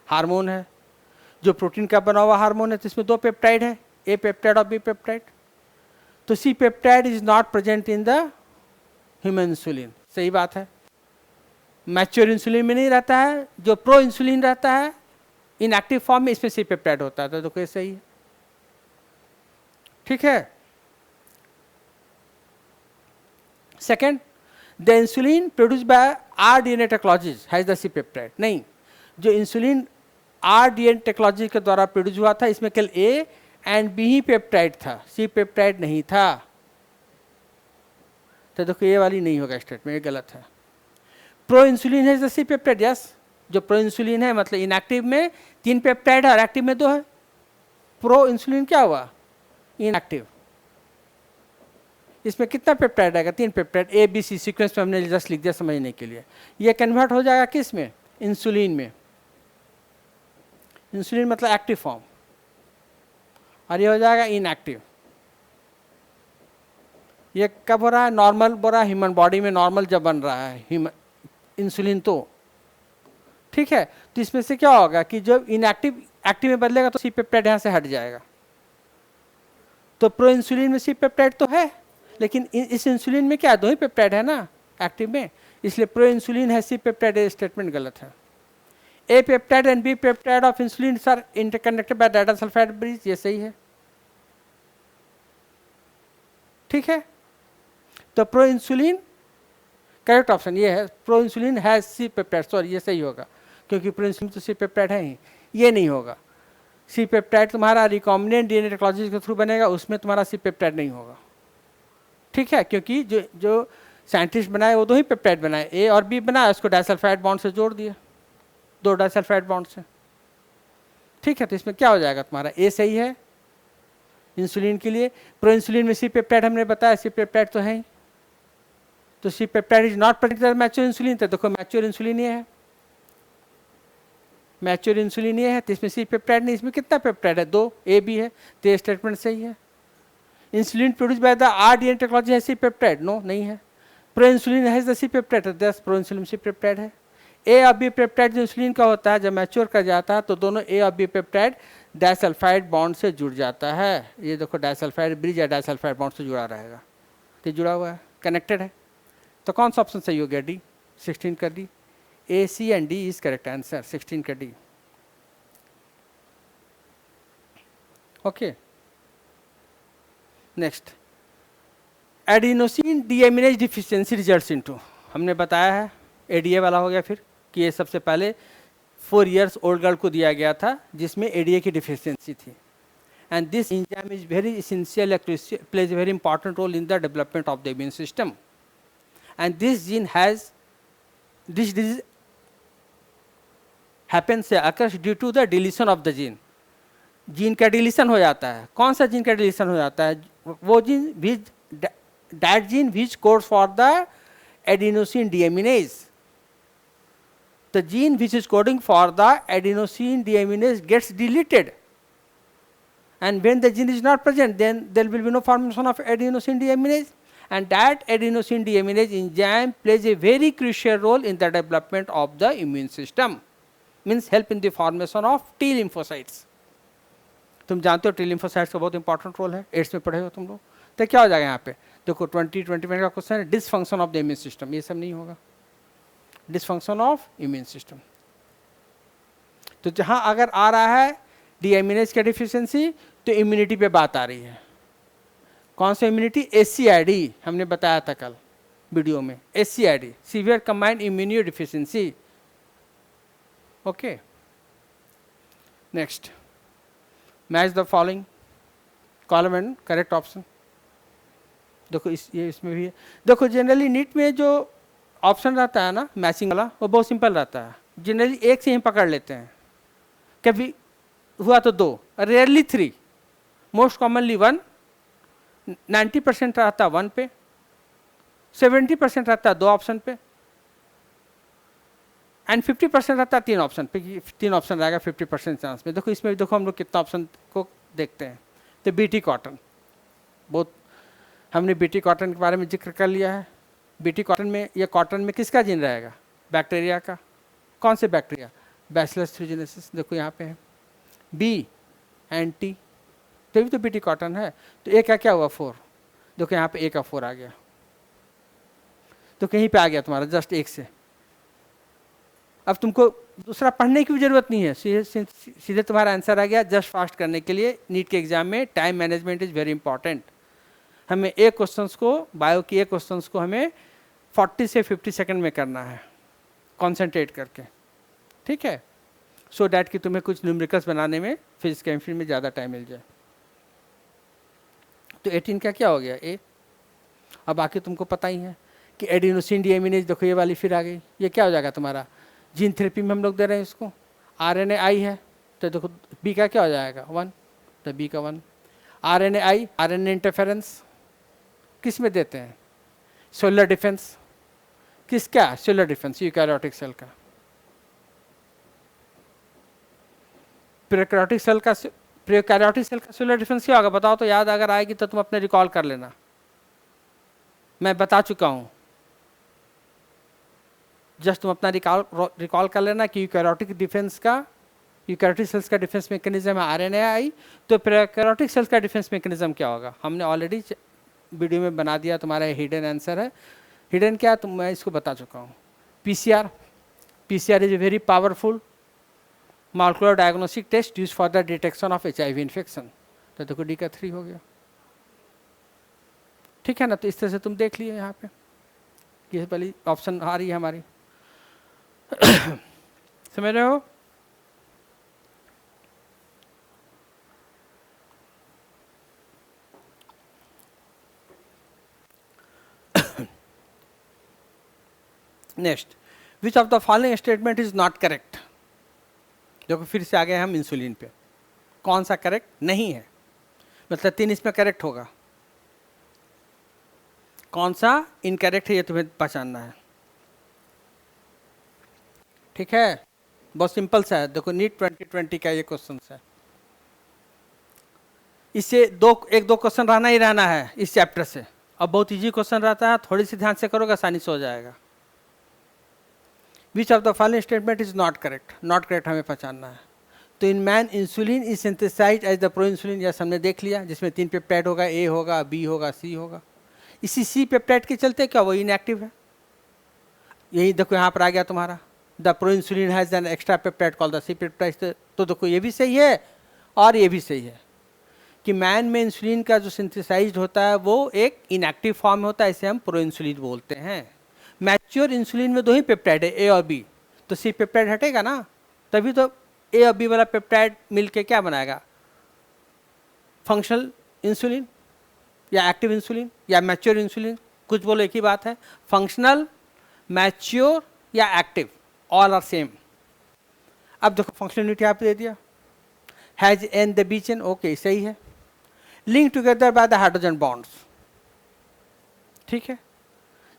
हार्मोन है, जो प्रोटीन का बना हुआ हार्मोन है, तो इसमें दो पेप्टाइड है, ए पेप्टाइड और बी पेप्टाइड, तो C peptide is not present in the human insulin, सही बात है। मैच्योर इंसुलिन में नहीं रहता है, जो प्रो इंसुलिन रहता है इनएक्टिव फॉर्म में, इसमें सी पेप्टाइड होता है, तो कोई सही है, ठीक है। Second, the insulin produce by rDNA technologies has the C peptide, नहीं, जो इंसुलिन आरडीएनए टेक्नोलॉजी के द्वारा प्रोड्यूस हुआ था इसमें केवल ए एंड बी ही पेप्टाइड था, सी पेप्टाइड नहीं था, तो देखो ये वाली नहीं होगा स्टेटमेंट, ये गलत है। प्रो इंसुलिन है सी पेप्टाइड, यस, जो प्रो इंसुलिन है मतलब इनएक्टिव में 3 पेप्टाइड है और एक्टिव में 2 है, प्रो इंसुलिन क्या हुआ, इनएक्टिव, इसमें कितना पेप्टाइड आएगा, 3 peptide, A B C sequence में हमने जस्ट लिख दिया समझने के लिए। ये कन्वर्ट हो जाएगा किस में, इंसुलिन में, इंसुलिन मतलब एक्टिव फॉर्म, और ये हो जाएगा इनएक्टिव। ये कब हो रहा है, नॉर्मल हो रहा है, ह्यूमन बॉडी में नॉर्मल जब बन रहा है इंसुलिन, तो ठीक है। तो इसमें से क्या होगा कि जब इनएक्टिव एक्टिव में बदलेगा तो सी पेप्टाइड यहाँ से हट जाएगा, तो प्रो इंसुलिन में सी पेप्टाइड तो है, लेकिन इस इंसुलिन में क्या 2 ही पेप्टाइड है ना एक्टिव में, इसलिए प्रो इंसुलिन है सी पेप्टाइड, स्टेटमेंट गलत है। A peptide and B peptide of insulin are interconnected by disulphide bridge, ये सही है, ठीक है। तो प्रो इंसुलिन करेक्ट ऑप्शन ये है, pro insulin has C peptide, sorry ये सही होगा, क्योंकि प्रो इंसुलिन तो सी पेप्टाइड है ही, ये नहीं होगा। सी पेप्टाइड तुम्हारा रिकॉम्बिनेंट डीएनए टेक्नोलॉजी के थ्रू बनेगा, उसमें तुम्हारा सी पेप्टाइड नहीं होगा, ठीक है, क्योंकि जो साइंटिस्ट बनाए वो 2 ही पेप्टाइड बनाए, ए और बी बनाया, उसको डाइसल्फाइड बॉन्ड से जोड़ दिया, 2 डाइसल्फाइड बॉन्ड से, ठीक है। तो इसमें क्या हो जाएगा तुम्हारा, ए सही है इंसुलिन के लिए। प्रो इंसुलिन में सी पेप्टाइड हमने बताया, सी पेप्टाइड तो है ही, तो C peptide is not present mature insulin, तो देखो मैच्योर इंसुलिन ये है, मैच्योर इंसुलिन ये है, तो इसमें सी पेप्टाइड नहीं, इसमें कितना पेप्टाइड है, 2, ए बी है, तो ये स्टेटमेंट सही है। Insulin produce by the rDNA technology है सी पेप्टाइड, नो नहीं है। Pro insulin has the C peptide, thus pro insulin C peptide है। ए और बी पेप्टाइड जो इंसुलिन का होता है जब मैच्योर कर जाता है तो दोनों ए और बी पेप्टाइड डाइसल्फाइड बॉन्ड से जुड़ जाता है, ये देखो डाइसल्फाइड ब्रिज या डाइसल्फाइड बॉन्ड से जुड़ा रहेगा, तो जुड़ा हुआ है, कनेक्टेड है, तो कौन सा ऑप्शन सही हो गया, डी, 16 का D, A C and D is correct answer, 16 का D, okay. Next, adenosine deaminase deficiency results into, हमने बताया है एडीए वाला हो गया, फिर कि ये सबसे पहले 4 इयर्स ओल्ड गर्ल को दिया गया था जिसमें एडीए की डिफिशियंसी थी, and this enzyme is very essential, plays a very important role in the development of the immune system, and this gene has this disease happens occurs due to the deletion of the gene. जीन का deletion हो जाता है। कौन सा gene का deletion हो जाता है? वो gene which that gene which codes for the adenosine deaminase. The gene which is coding for the adenosine deaminase gets deleted, and when the gene is not present, then there will be no formation of adenosine deaminase, and that adenosine deaminase enzyme plays a very crucial role in the development of the immune system, means help in the formation of T lymphocytes. तुम जानते हो T lymphocytes का बहुत important role है, ads में पढ़े हो तुम लोग। तो क्या हो जाएगा यहाँ पे? देखो 2020 का क्वेश्चन है dysfunction of the immune system, ये सब नहीं होगा, डिसफंक्शन ऑफ इम्यून सिस्टम। तो जहां अगर आ रहा है डीएमिनेज का डिफिशियंसी, तो इम्यूनिटी पे बात आ रही है। कौन सा इम्यूनिटी? एससीआईडी, हमने बताया था कल वीडियो में, SCID, severe combined immuno deficiency. Okay, next, match the following column and correct option. देखो ये इसमें भी है। देखो जनरली नीट में जो ऑप्शन रहता है ना मैचिंग वाला, वो बहुत सिंपल रहता है। जनरली एक से ही पकड़ लेते हैं, कभी हुआ तो 2, रेयरली 3, मोस्ट कॉमनली 1, 90% रहता है 1 पे, 70% रहता है 2 ऑप्शन पे, एंड 50% रहता है 3 ऑप्शन पे। 3 ऑप्शन रहेगा 50% चांस में। देखो इसमें देखो हम लोग कितना ऑप्शन को देखते हैं। तो बीटी कॉटन, बहुत हमने बीटी कॉटन के बारे में जिक्र कर लिया है। बीटी कॉटन में, ये कॉटन में किसका जीन रहेगा? बैक्टीरिया का। कौन से बैक्टीरिया? बैसिलस थ्यूजेनेसिस। देखो यहाँ पे है बी एंड टी, तभी तो बीटी कॉटन है। तो ए का क्या हुआ? 4। देखो यहाँ पे ए का 4 आ गया, तो कहीं पे आ गया तुम्हारा जस्ट 1 से। अब तुमको दूसरा पढ़ने की भी जरूरत नहीं है, सीधे तुम्हारा आंसर आ गया। जस्ट फास्ट करने के लिए नीट के एग्जाम में time management is very important. हमें एक क्वेश्चंस को, बायो की एक क्वेश्चंस को हमें 40 से 50 सेकंड में करना है, कॉन्सेंट्रेट करके, ठीक है, सो डैट कि तुम्हें कुछ न्यूमेरिकल्स बनाने में, फिजिक्स केमिस्ट्री में ज़्यादा टाइम मिल जाए। तो 18 का क्या हो गया? ए। अब बाकी तुमको पता ही है कि एडिनोसिन डीएमिनेज, देखो ये वाली फिर आ गई। ये क्या हो जाएगा तुम्हारा? जीन थेरेपी में हम लोग दे रहे हैं इसको, आरएनए आई है, तो देखो बी का क्या हो जाएगा? 1, तो बी का 1। आरएनए आई, आरएनए इंटरफेरेंस किस में देते हैं? Cellular defence. किसका? सेलुलर डिफेंस, यूकैरियोटिक सेल का। प्रोकैरियोटिक सेल का, प्रोकैरियोटिक सेल का सेलुलर डिफेंस क्या होगा? बताओ तो, याद अगर आएगी तो तुम अपने रिकॉल कर लेना, मैं बता चुका हूं। जस्ट तुम अपना रिकॉल कर लेना कि यूकैरियोटिक डिफेंस का, यूकैरियोटिक सेल्स का डिफेंस मैकेनिज्म है आरएनए आई, तो प्रोकैरियोटिक सेल्स का डिफेंस मैकेनिज्म क्या होगा? हमने ऑलरेडी वीडियो में बना दिया, तुम्हारा हिडन आंसर है। हिडन क्या? तो मैं इसको बता चुका हूँ। PCR, PCR is a very powerful molecular diagnostic test use for the detection of HIV infection. तो देखो डी का 3 हो गया, ठीक है ना। तो इस तरह से तुम देख लिए यहाँ पे ये वाली ऑप्शन आ रही है हमारी। समझ रहे हो? Next, which of the following statement is not correct. देखो फिर से आ गए हम इंसुलिन पे, कौन सा करेक्ट नहीं है? मतलब 3 इसमें करेक्ट होगा, कौन सा इनकरेक्ट है ये तुम्हें पहचानना है, ठीक है। बहुत सिंपल सा है। देखो नीट 2020 का ये क्वेश्चन है, इससे एक दो क्वेश्चन रहना ही रहना है इस चैप्टर से। अब बहुत इजी क्वेश्चन रहता है, थोड़ी सी ध्यान से करोगे आसानी से हो जाएगा। Which of the following statement is not correct? Not correct हमें पहचानना है। तो in man insulin is synthesised as the pro insulin, यह हमने देख लिया, जिसमें 3 पेप्टाइड होगा, ए होगा, बी होगा, सी होगा। इसी सी पेप्टाइड के चलते क्या वो इनएक्टिव है? यही देखो यहाँ पर आ गया तुम्हारा, the pro insulin has an extra peptide called the C peptide. तो देखो ये भी सही है और ये भी सही है कि मैन में इंसुलिन का जो सिंथेसाइज्ड होता है वो एक इनएक्टिव फॉर्म में होता है, इसे हम प्रो इंसुलिन बोलते हैं। मैच्योर इंसुलिन में 2 ही पेप्टाइड है, ए और बी, तो सी पेप्टाइड हटेगा ना, तभी तो ए और बी वाला पेप्टाइड मिलके क्या बनाएगा? फंक्शनल इंसुलिन या एक्टिव इंसुलिन या मैच्योर इंसुलिन, कुछ बोलो एक ही बात है। फंक्शनल, मैच्योर या एक्टिव, ऑल आर सेम। अब देखो फंक्शनलिटी आप दे दिया, has an the B chain, okay सही है। Link together by the hydrogen bonds, ठीक है।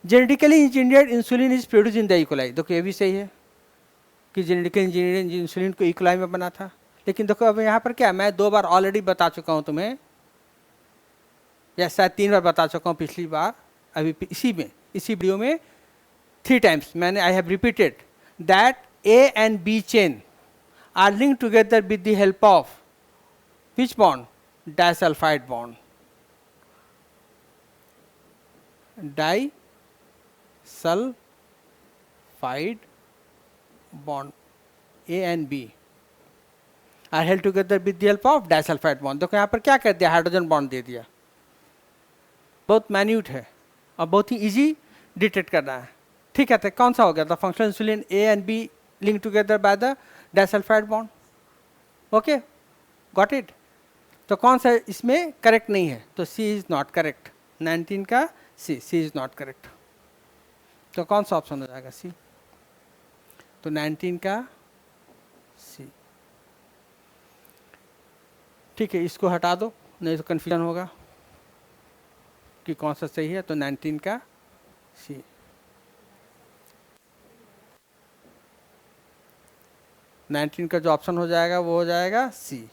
Genetically engineered insulin is produce in the E coli, देखो ये भी सही है कि जेनेटिकली इंजीनियर्ड इंसुलिन को इकोलाई में बना था। लेकिन देखो अब यहाँ पर क्या, मैं 2 बार ऑलरेडी बता चुका हूँ तुम्हें, या शायद 3 बार बता चुका हूँ पिछली बार, अभी इसी वीडियो में 3 टाइम्स मैंने I have repeated that A and B chain are link together with the help of which bond, disulphide bond, disulphide bond, A and B are held together with the help of disulphide bond. देखो यहाँ पर क्या कर दिया, hydrogen bond दे दिया, बहुत मैन्यूट है और बहुत ही इजी डिटेक्ट करना है, ठीक है। तो कौन सा हो गया, the functional insulin A and B link together by the disulphide bond, okay got it. तो कौन सा इसमें करेक्ट नहीं है, तो सी इज नॉट करेक्ट, 19 का सी इज नॉट करेक्ट। तो कौन सा ऑप्शन हो जाएगा, सी। तो 19 का सी, ठीक है। इसको हटा दो नहीं तो कंफ्यूजन होगा कि कौन सा सही है। तो 19 का सी, नाइनटीन का जो ऑप्शन हो जाएगा वो हो जाएगा सी,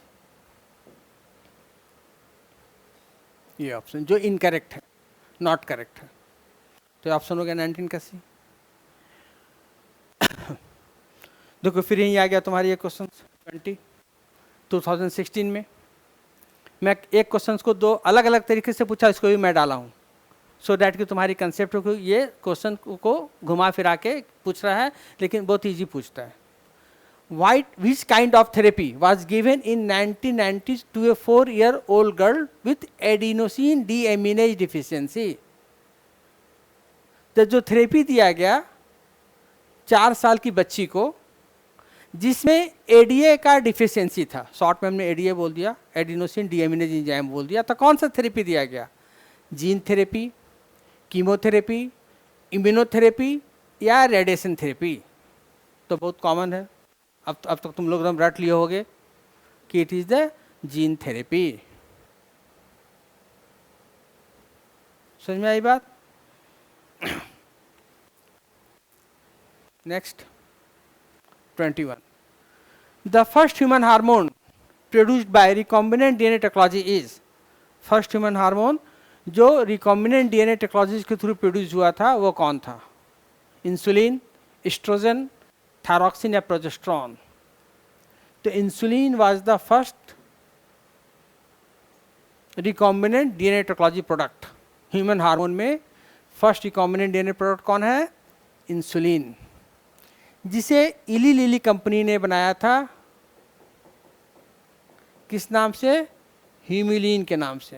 ये ऑप्शन जो इनकरेक्ट है, नॉट करेक्ट है। तो ऑप्शन हो गया 19 का सी। देखो फिर यहीं आ गया तुम्हारी ये क्वेश्चन 2016 में। मैं एक क्वेश्चन को 2 अलग अलग तरीके से पूछा, इसको भी मैं डाला हूँ सो डैट कि तुम्हारी कंसेप्ट को ये क्वेश्चन को घुमा फिरा के पूछ रहा है, लेकिन बहुत ईजी पूछता है। Which kind of therapy was given in 1990s to a 4-year-old girl with adenosine deaminase deficiency? तो जो थेरेपी दिया गया 4 साल की बच्ची को जिसमें एडीए का डिफिशियंसी था, शॉर्ट में हमने एडीए बोल दिया, एडिनोसिन डीएमिनेज एंजाइम बोल दिया, तो कौन सा थेरेपी दिया गया, जीन थेरेपी, कीमोथेरेपी, इम्यूनोथेरेपी या रेडिएशन थेरेपी। तो बहुत कॉमन है, अब तक तुम लोग एकदम रट लिए होगे कि it is the gene therapy. समझ में आई बात। Next 21, the first human hormone produced by recombinant DNA technology is, first human hormone जो रिकॉम्बिनेंट डीएनए टेक्नोलॉजी के थ्रू प्रोड्यूस हुआ था वो कौन था, इंसुलिन, एस्ट्रोजन, थायरॉक्सिन या प्रोजेस्टेरॉन। तो insulin was the first recombinant DNA technology product. Human hormone में फर्स्ट रिकॉम्बिनेंट डीएनए प्रोडक्ट कौन है, इंसुलिन, जिसे इली लिली कंपनी ने बनाया था किस नाम से, ह्यूमिलीन के नाम से,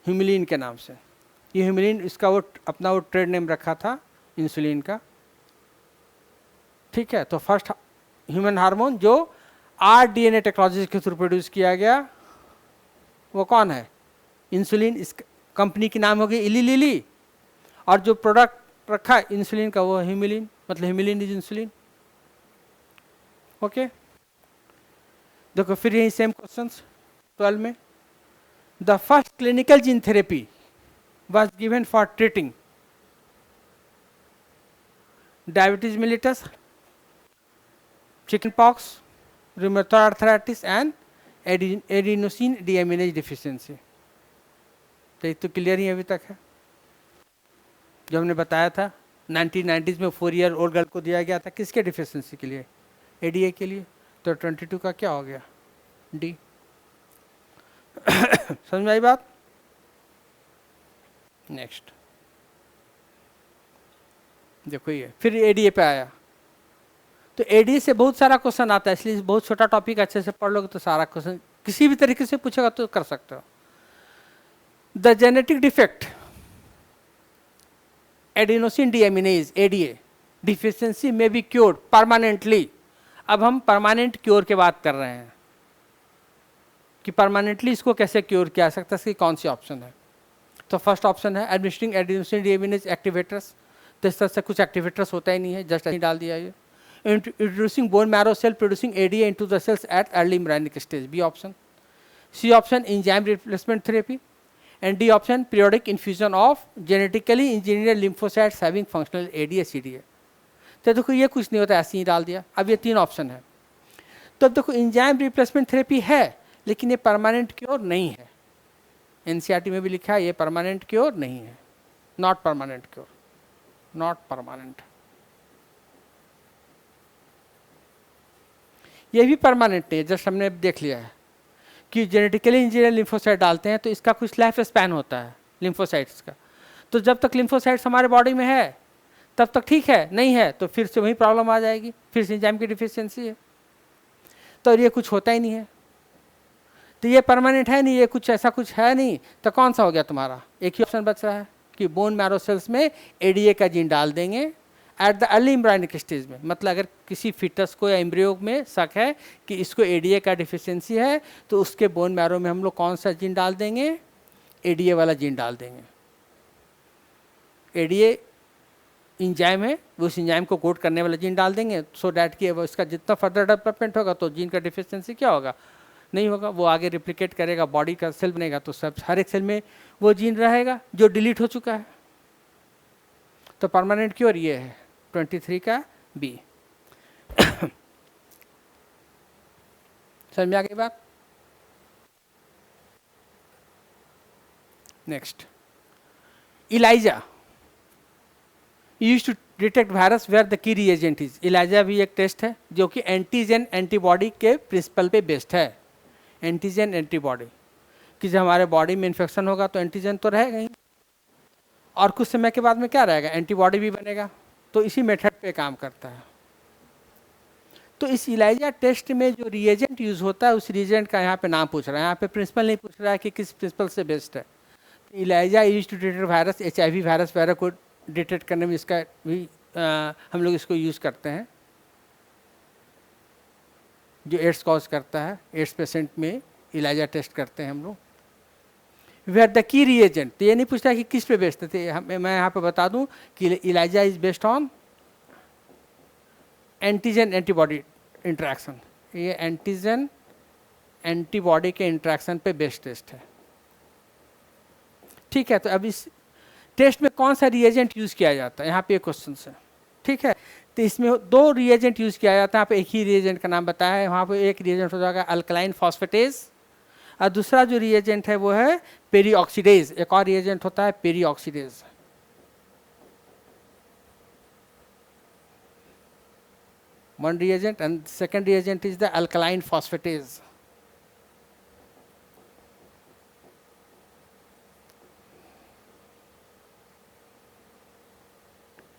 ह्यूमिलीन के नाम से। ये ह्यूमिलीन इसका वो अपना वो ट्रेड नेम रखा था इंसुलिन का, ठीक है। तो फर्स्ट ह्यूमन हार्मोन जो आरडीएनए टेक्नोलॉजी के थ्रू प्रोड्यूस किया गया वो कौन है, इंसुलिन। इस कंपनी की नाम होगी इली लिली, और जो प्रोडक्ट रखा इंसुलिन का वो ह्यूमिलीन, मतलब ह्यूमिलीन इज इंसुलिन, ओके। देखो फिर यही सेम क्वेश्चंस 12 में, the first clinical gene therapy was given for treating diabetes mellitus, chickenpox, rheumatoid arthritis and adenosine deaminase deficiency। तो ये तो क्लियर ही अभी तक है, जो हमने बताया था 1990s में 4 ईयर ओल्ड गर्ल को दिया गया था, किसके डिफिशियंसी के लिए, एडीए के लिए। तो 22 का क्या हो गया, डी। समझ में आई बात। नेक्स्ट देखो ये फिर एडीए पे आया, तो एडीए से बहुत सारा क्वेश्चन आता है, इसलिए बहुत छोटा टॉपिक, अच्छे से पढ़ लोगे तो सारा क्वेश्चन किसी भी तरीके से पूछेगा तो कर सकते हो। The genetic defect adenosine deaminase ADA deficiency में बी क्योर्ड परमानेंटली। अब हम परमानेंट क्योर की बात कर रहे हैं कि परमानेंटली इसको कैसे क्योर किया जा सकता है, इसकी कौन सी ऑप्शन है। तो फर्स्ट ऑप्शन है एडमिनिस्ट्रिंग एडिनोसिन डीएमिनेज एक्टिवेटर्स। तो इस तरह से कुछ एक्टिवेटर्स होता ही नहीं है, जस्ट नहीं डाल दिया ये। introducing bone marrow cell producing ADA into the cells at early embryonic stage. B option. C option, enzyme replacement therapy. And D option, periodic infusion of genetically engineered lymphocytes having functional ADA CDA. तो देखो ये कुछ नहीं होता, ऐसे ही डाल दिया. अब ये 3 ऑप्शन है. तो अब देखो एंजाइम रिप्लेसमेंट थेरेपी है, लेकिन ये परमानेंट क्योर नहीं है. एनसीईआरटी में भी लिखा है ये परमानेंट क्योर नहीं है. Not permanent cure, not permanent. ये भी परमानेंट नहीं है. जस्ट हमने देख लिया है कि जेनेटिकली इंजीनियर लिम्फोसाइट डालते हैं तो इसका कुछ लाइफ स्पैन होता है लिम्फोसाइट्स का. तो जब तक लिम्फोसाइट्स हमारे बॉडी में है तब तक ठीक है, नहीं है तो फिर से वही प्रॉब्लम आ जाएगी, फिर से एंजाइम की डिफिशियंसी है. तो ये कुछ होता ही नहीं है, तो ये परमानेंट है नहीं, ये कुछ ऐसा कुछ है नहीं. तो कौन सा हो गया तुम्हारा? एक ही ऑप्शन बच रहा है कि बोन मैरो सेल्स में एडीए का जीन डाल देंगे at the early embryonic stage में. मतलब अगर किसी फिटस को या एम्ब्रियो में शक है कि इसको एडीए का डिफिशियंसी है तो उसके बोन मैरो में हम लोग कौन सा जीन डाल देंगे? एडीए वाला जीन डाल देंगे. एडीए इंजाइम है, वो उस इंजाइम को कोड करने वाला जीन डाल देंगे सो डैट कि वो इसका जितना फर्दर डेवलपमेंट होगा तो जीन का डिफिशियंसी क्या होगा? नहीं होगा. वो आगे रिप्लिकेट करेगा, बॉडी का सेल बनेगा तो सब हर एक सेल में वो जीन रहेगा जो डिलीट हो चुका है. तो परमानेंट क्योर ये है 23 का बी. समझ में आ गई बात? Next, ELISA use to detect virus where the key reagent is. ELISA भी एक टेस्ट है जो कि एंटीजन एंटीबॉडी के प्रिंसिपल पे बेस्ड है. एंटीजन एंटीबॉडी कि जब हमारे बॉडी में इन्फेक्शन होगा तो एंटीजन तो रहेगा ही, और कुछ समय के बाद में क्या रहेगा? एंटीबॉडी भी बनेगा. तो इसी मेथड पे काम करता है. तो इस इलाइजा टेस्ट में जो रिएजेंट यूज होता है उस रिएजेंट का यहाँ पे नाम पूछ रहा है. यहाँ पे प्रिंसिपल नहीं पूछ रहा है कि किस प्रिंसिपल से बेस्ड है. ELISA use to detect virus, HIV virus वगैरह को डिटेक्ट करने में इसका भी हम लोग इसको यूज करते हैं. जो एड्स कॉज करता है, एड्स पेशेंट में इलाइजा टेस्ट करते हैं हम लोग. वेयर द की रिएजेंट, तो ये नहीं पूछता कि किस पे बेस्ड थे. मैं यहाँ पे बता दूं कि Elijah is based on antigen antibody interaction. ये एंटीजन एंटीबॉडी के इंटरेक्शन पे बेस्ड टेस्ट है. ठीक है. तो अब इस टेस्ट में कौन सा रिएजेंट यूज किया जाता है? यहाँ पे एक क्वेश्चन है. ठीक है. तो इसमें 2 रिएजेंट यूज किया जाता है. यहाँ पे एक ही रिएजेंट का नाम बताया है. वहाँ पे एक रिएजेंट हो जाएगा अल्कलाइन फॉस्फेटेज, और दूसरा जो रिएजेंट है वो है पेरीऑक्सीडेज. एक और रिएजेंट होता है peroxidase. One reagent and second reagent is the alkaline phosphatase.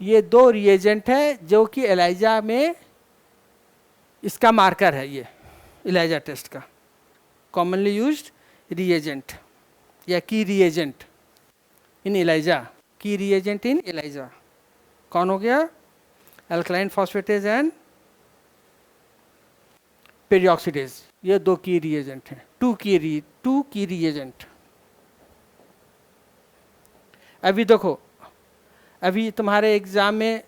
ये 2 रिएजेंट है जो कि एलाइजा में इसका मार्कर है. ये एलाइजा टेस्ट का कॉमनली यूज्ड रिएजेंट या key reagent in ELISA. Key reagent in ELISA कौन हो गया? Alkaline phosphatase and peroxidase. ये 2 की रिएजेंट हैं. 2 की रिएजेंट. अभी देखो, अभी तुम्हारे एग्जाम में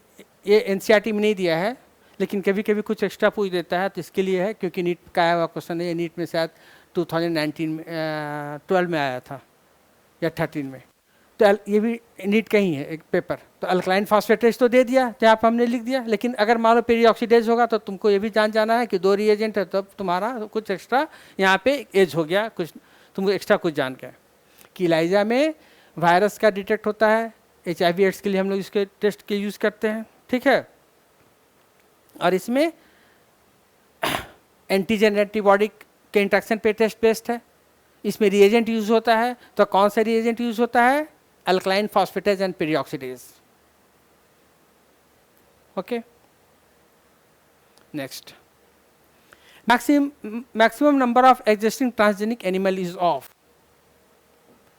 ये एनसीईआरटी में नहीं दिया है, लेकिन कभी कभी कुछ एक्स्ट्रा पूछ देता है. तो इसके लिए है क्योंकि नीट का आया हुआ क्वेश्चन है. ये नीट में शायद 2019 में 12 में आया था या 13 में. तो ये भी नीट का ही है एक पेपर. तो अल्कलाइन फॉस्फेटेज तो दे दिया, तो यहाँ पर हमने लिख दिया. लेकिन अगर मान लो पेरीऑक्सीडेज होगा तो तुमको ये भी जाना है कि 2 रिएजेंट है, तब तुम्हारा कुछ एक्स्ट्रा यहाँ पे एज हो गया, कुछ तुमको एक्स्ट्रा कुछ जान गया कि इलाइजा में वायरस का डिटेक्ट होता है. HIV एड्स के लिए हम लोग इसके टेस्ट के यूज़ करते हैं. ठीक है. और इसमें एंटीजन एंटीबॉडी के इंट्रैक्शन पे टेस्ट बेस्ड है. इसमें रिएजेंट यूज होता है. तो कौन सा रिएजेंट यूज होता है? Alkaline phosphatase and peroxidase. Okay. Next, maximum number of existing transgenic animal is of.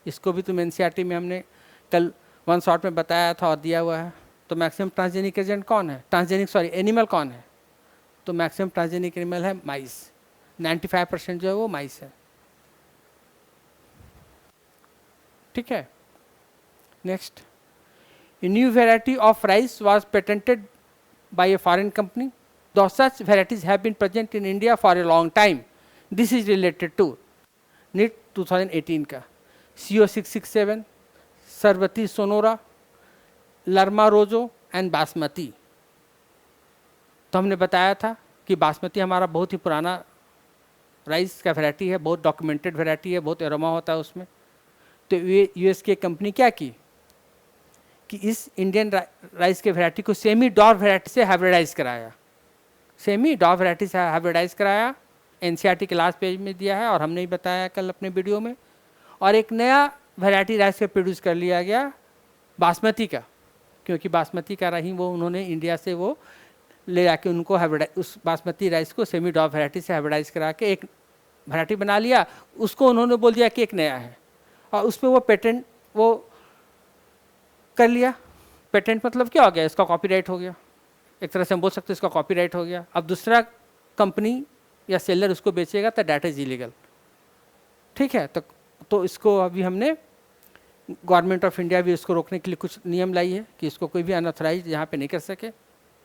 इसको भी तुम एनसीईआरटी में हमने कल 1 शॉट में बताया था और दिया हुआ है. तो मैक्सिमम ट्रांसजेनिक एजेंट कौन है? एनिमल कौन है? तो मैक्सिमम ट्रांसजेनिक एनिमल है माइस. 95% जो है वो माइस है. ठीक है. Next, a new variety of rice was patented by a foreign company. Though such varieties have been present in India for a long time. This is related to NIT 2018 का CO667, सरवती Sonora, लर्मा रोजो and basmati. तो हमने बताया था कि बासमती हमारा बहुत ही पुराना राइस का वैरायटी है, बहुत डॉक्यूमेंटेड वैरायटी है, बहुत एरोमा होता है उसमें। तो ये यूएस की कंपनी क्या की कि इस इंडियन राइस के वैरायटी को सेमी डॉर वैरायटी से हाइब्रिडाइज कराया, सेमी डॉर वैरायटी से हाइब्रिडाइज कराया। एनसीईआरटी के लास्ट पेज में दिया है और हमने ही बताया कल अपने वीडियो में। और एक नया वैरायटी राइस का प्रोड्यूस कर लिया गया बासमती का, क्योंकि बासमती का रही वो उन्होंने इंडिया से वो ले आके उनको हाइब्रिडाइज, उस बासमती राइस को सेमी डॉर वैरायटी से हाइब्रिडाइज करा के एक वैरायटी बना लिया। उसको उन्होंने बोल दिया कि एक नया है, और उस पर वो पेटेंट वो कर लिया। पेटेंट मतलब क्या हो गया, इसका कॉपीराइट हो गया, एक तरह से हम बोल सकते हैं इसका कॉपीराइट हो गया। अब दूसरा कंपनी या सेलर उसको बेचेगा तो डेट इज इलीगल, ठीक है। तो इसको अभी हमने गवर्नमेंट ऑफ इंडिया भी इसको रोकने के लिए कुछ नियम लाई है कि इसको कोई भी अनऑथराइज यहाँ पे नहीं कर सके,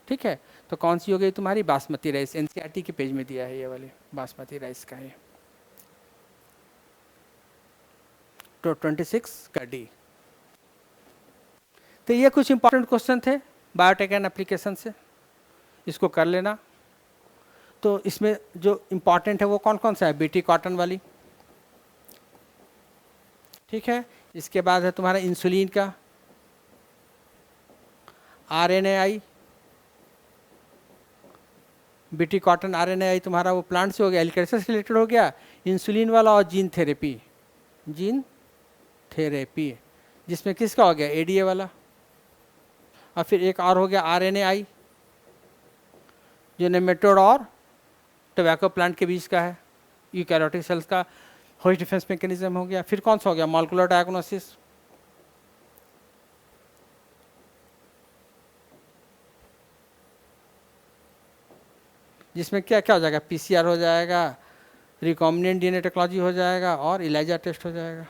ठीक है। तो कौन सी हो गई तुम्हारी बासमती राइस, एनसीईआरटी के पेज में दिया है ये वाले बासमती राइस का है। तो 26 का डी। तो ये कुछ इंपॉर्टेंट क्वेश्चन थे बायोटेक एंड एप्लीकेशन से, इसको कर लेना। तो इसमें जो इंपॉर्टेंट है वो कौन कौन सा है, बीटी कॉटन वाली, ठीक है। इसके बाद है तुम्हारा इंसुलिन का, आरएनएआई, बीटी कॉटन आरएनएआई तुम्हारा वो प्लांट से हो गया, एग्रीकल्चर से रिलेटेड हो गया। इंसुलिन वाला और जीन थेरेपी, जीन थेरेपी जिसमें किसका हो गया, एडीए वाला। और फिर एक और हो गया आरएनएआई जो नेमेटोड और टोबैको प्लांट के बीच का है, यूकैरियोटिक सेल्स का होस्ट डिफेंस मैकेनिज्म हो गया। फिर कौन सा हो गया, मॉलिक्यूलर डायग्नोसिस, जिसमें क्या क्या हो जाएगा, पीसीआर हो जाएगा, रिकॉम्बिनेंट डीएनए टेक्नोलॉजी हो जाएगा और इलाइजा टेस्ट हो जाएगा।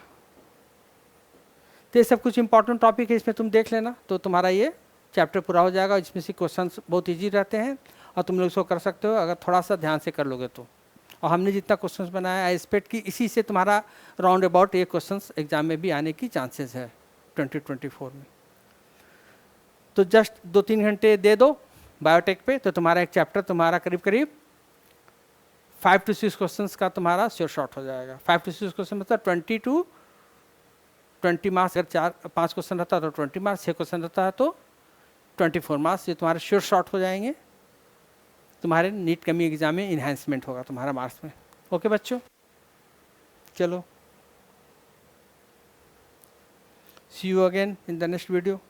तो ये सब कुछ इंपॉर्टेंट टॉपिक है, इसमें तुम देख लेना तो तुम्हारा ये चैप्टर पूरा हो जाएगा। इसमें से क्वेश्चंस बहुत इजी रहते हैं और तुम लोग इसको कर सकते हो अगर थोड़ा सा ध्यान से कर लोगे तो। और हमने जितना क्वेश्चंस बनाया आई एक्सपेक्ट कि इसी से तुम्हारा राउंड अबाउट ये क्वेश्चंस एग्जाम में भी आने की चांसेस है 2024 में। तो जस्ट 2-3 घंटे दे दो बायोटेक पे, तो तुम्हारा एक चैप्टर तुम्हारा करीब करीब 5 to 6 क्वेश्चंस का तुम्हारा श्योर शॉर्ट हो जाएगा। 5 to 6 क्वेश्चन मतलब 20 to 20 मार्क्स। अगर 4-5 क्वेश्चन रहता है तो 20 मार्क्स, 6 क्वेश्चन रहता है तो 24 मार्क्स। ये तुम्हारे श्योर शॉर्ट हो जाएंगे, तुम्हारे नीट कमी एग्जाम में इन्हांसमेंट होगा तुम्हारा मार्क्स में। ओके बच्चों, चलो see you again in the next video.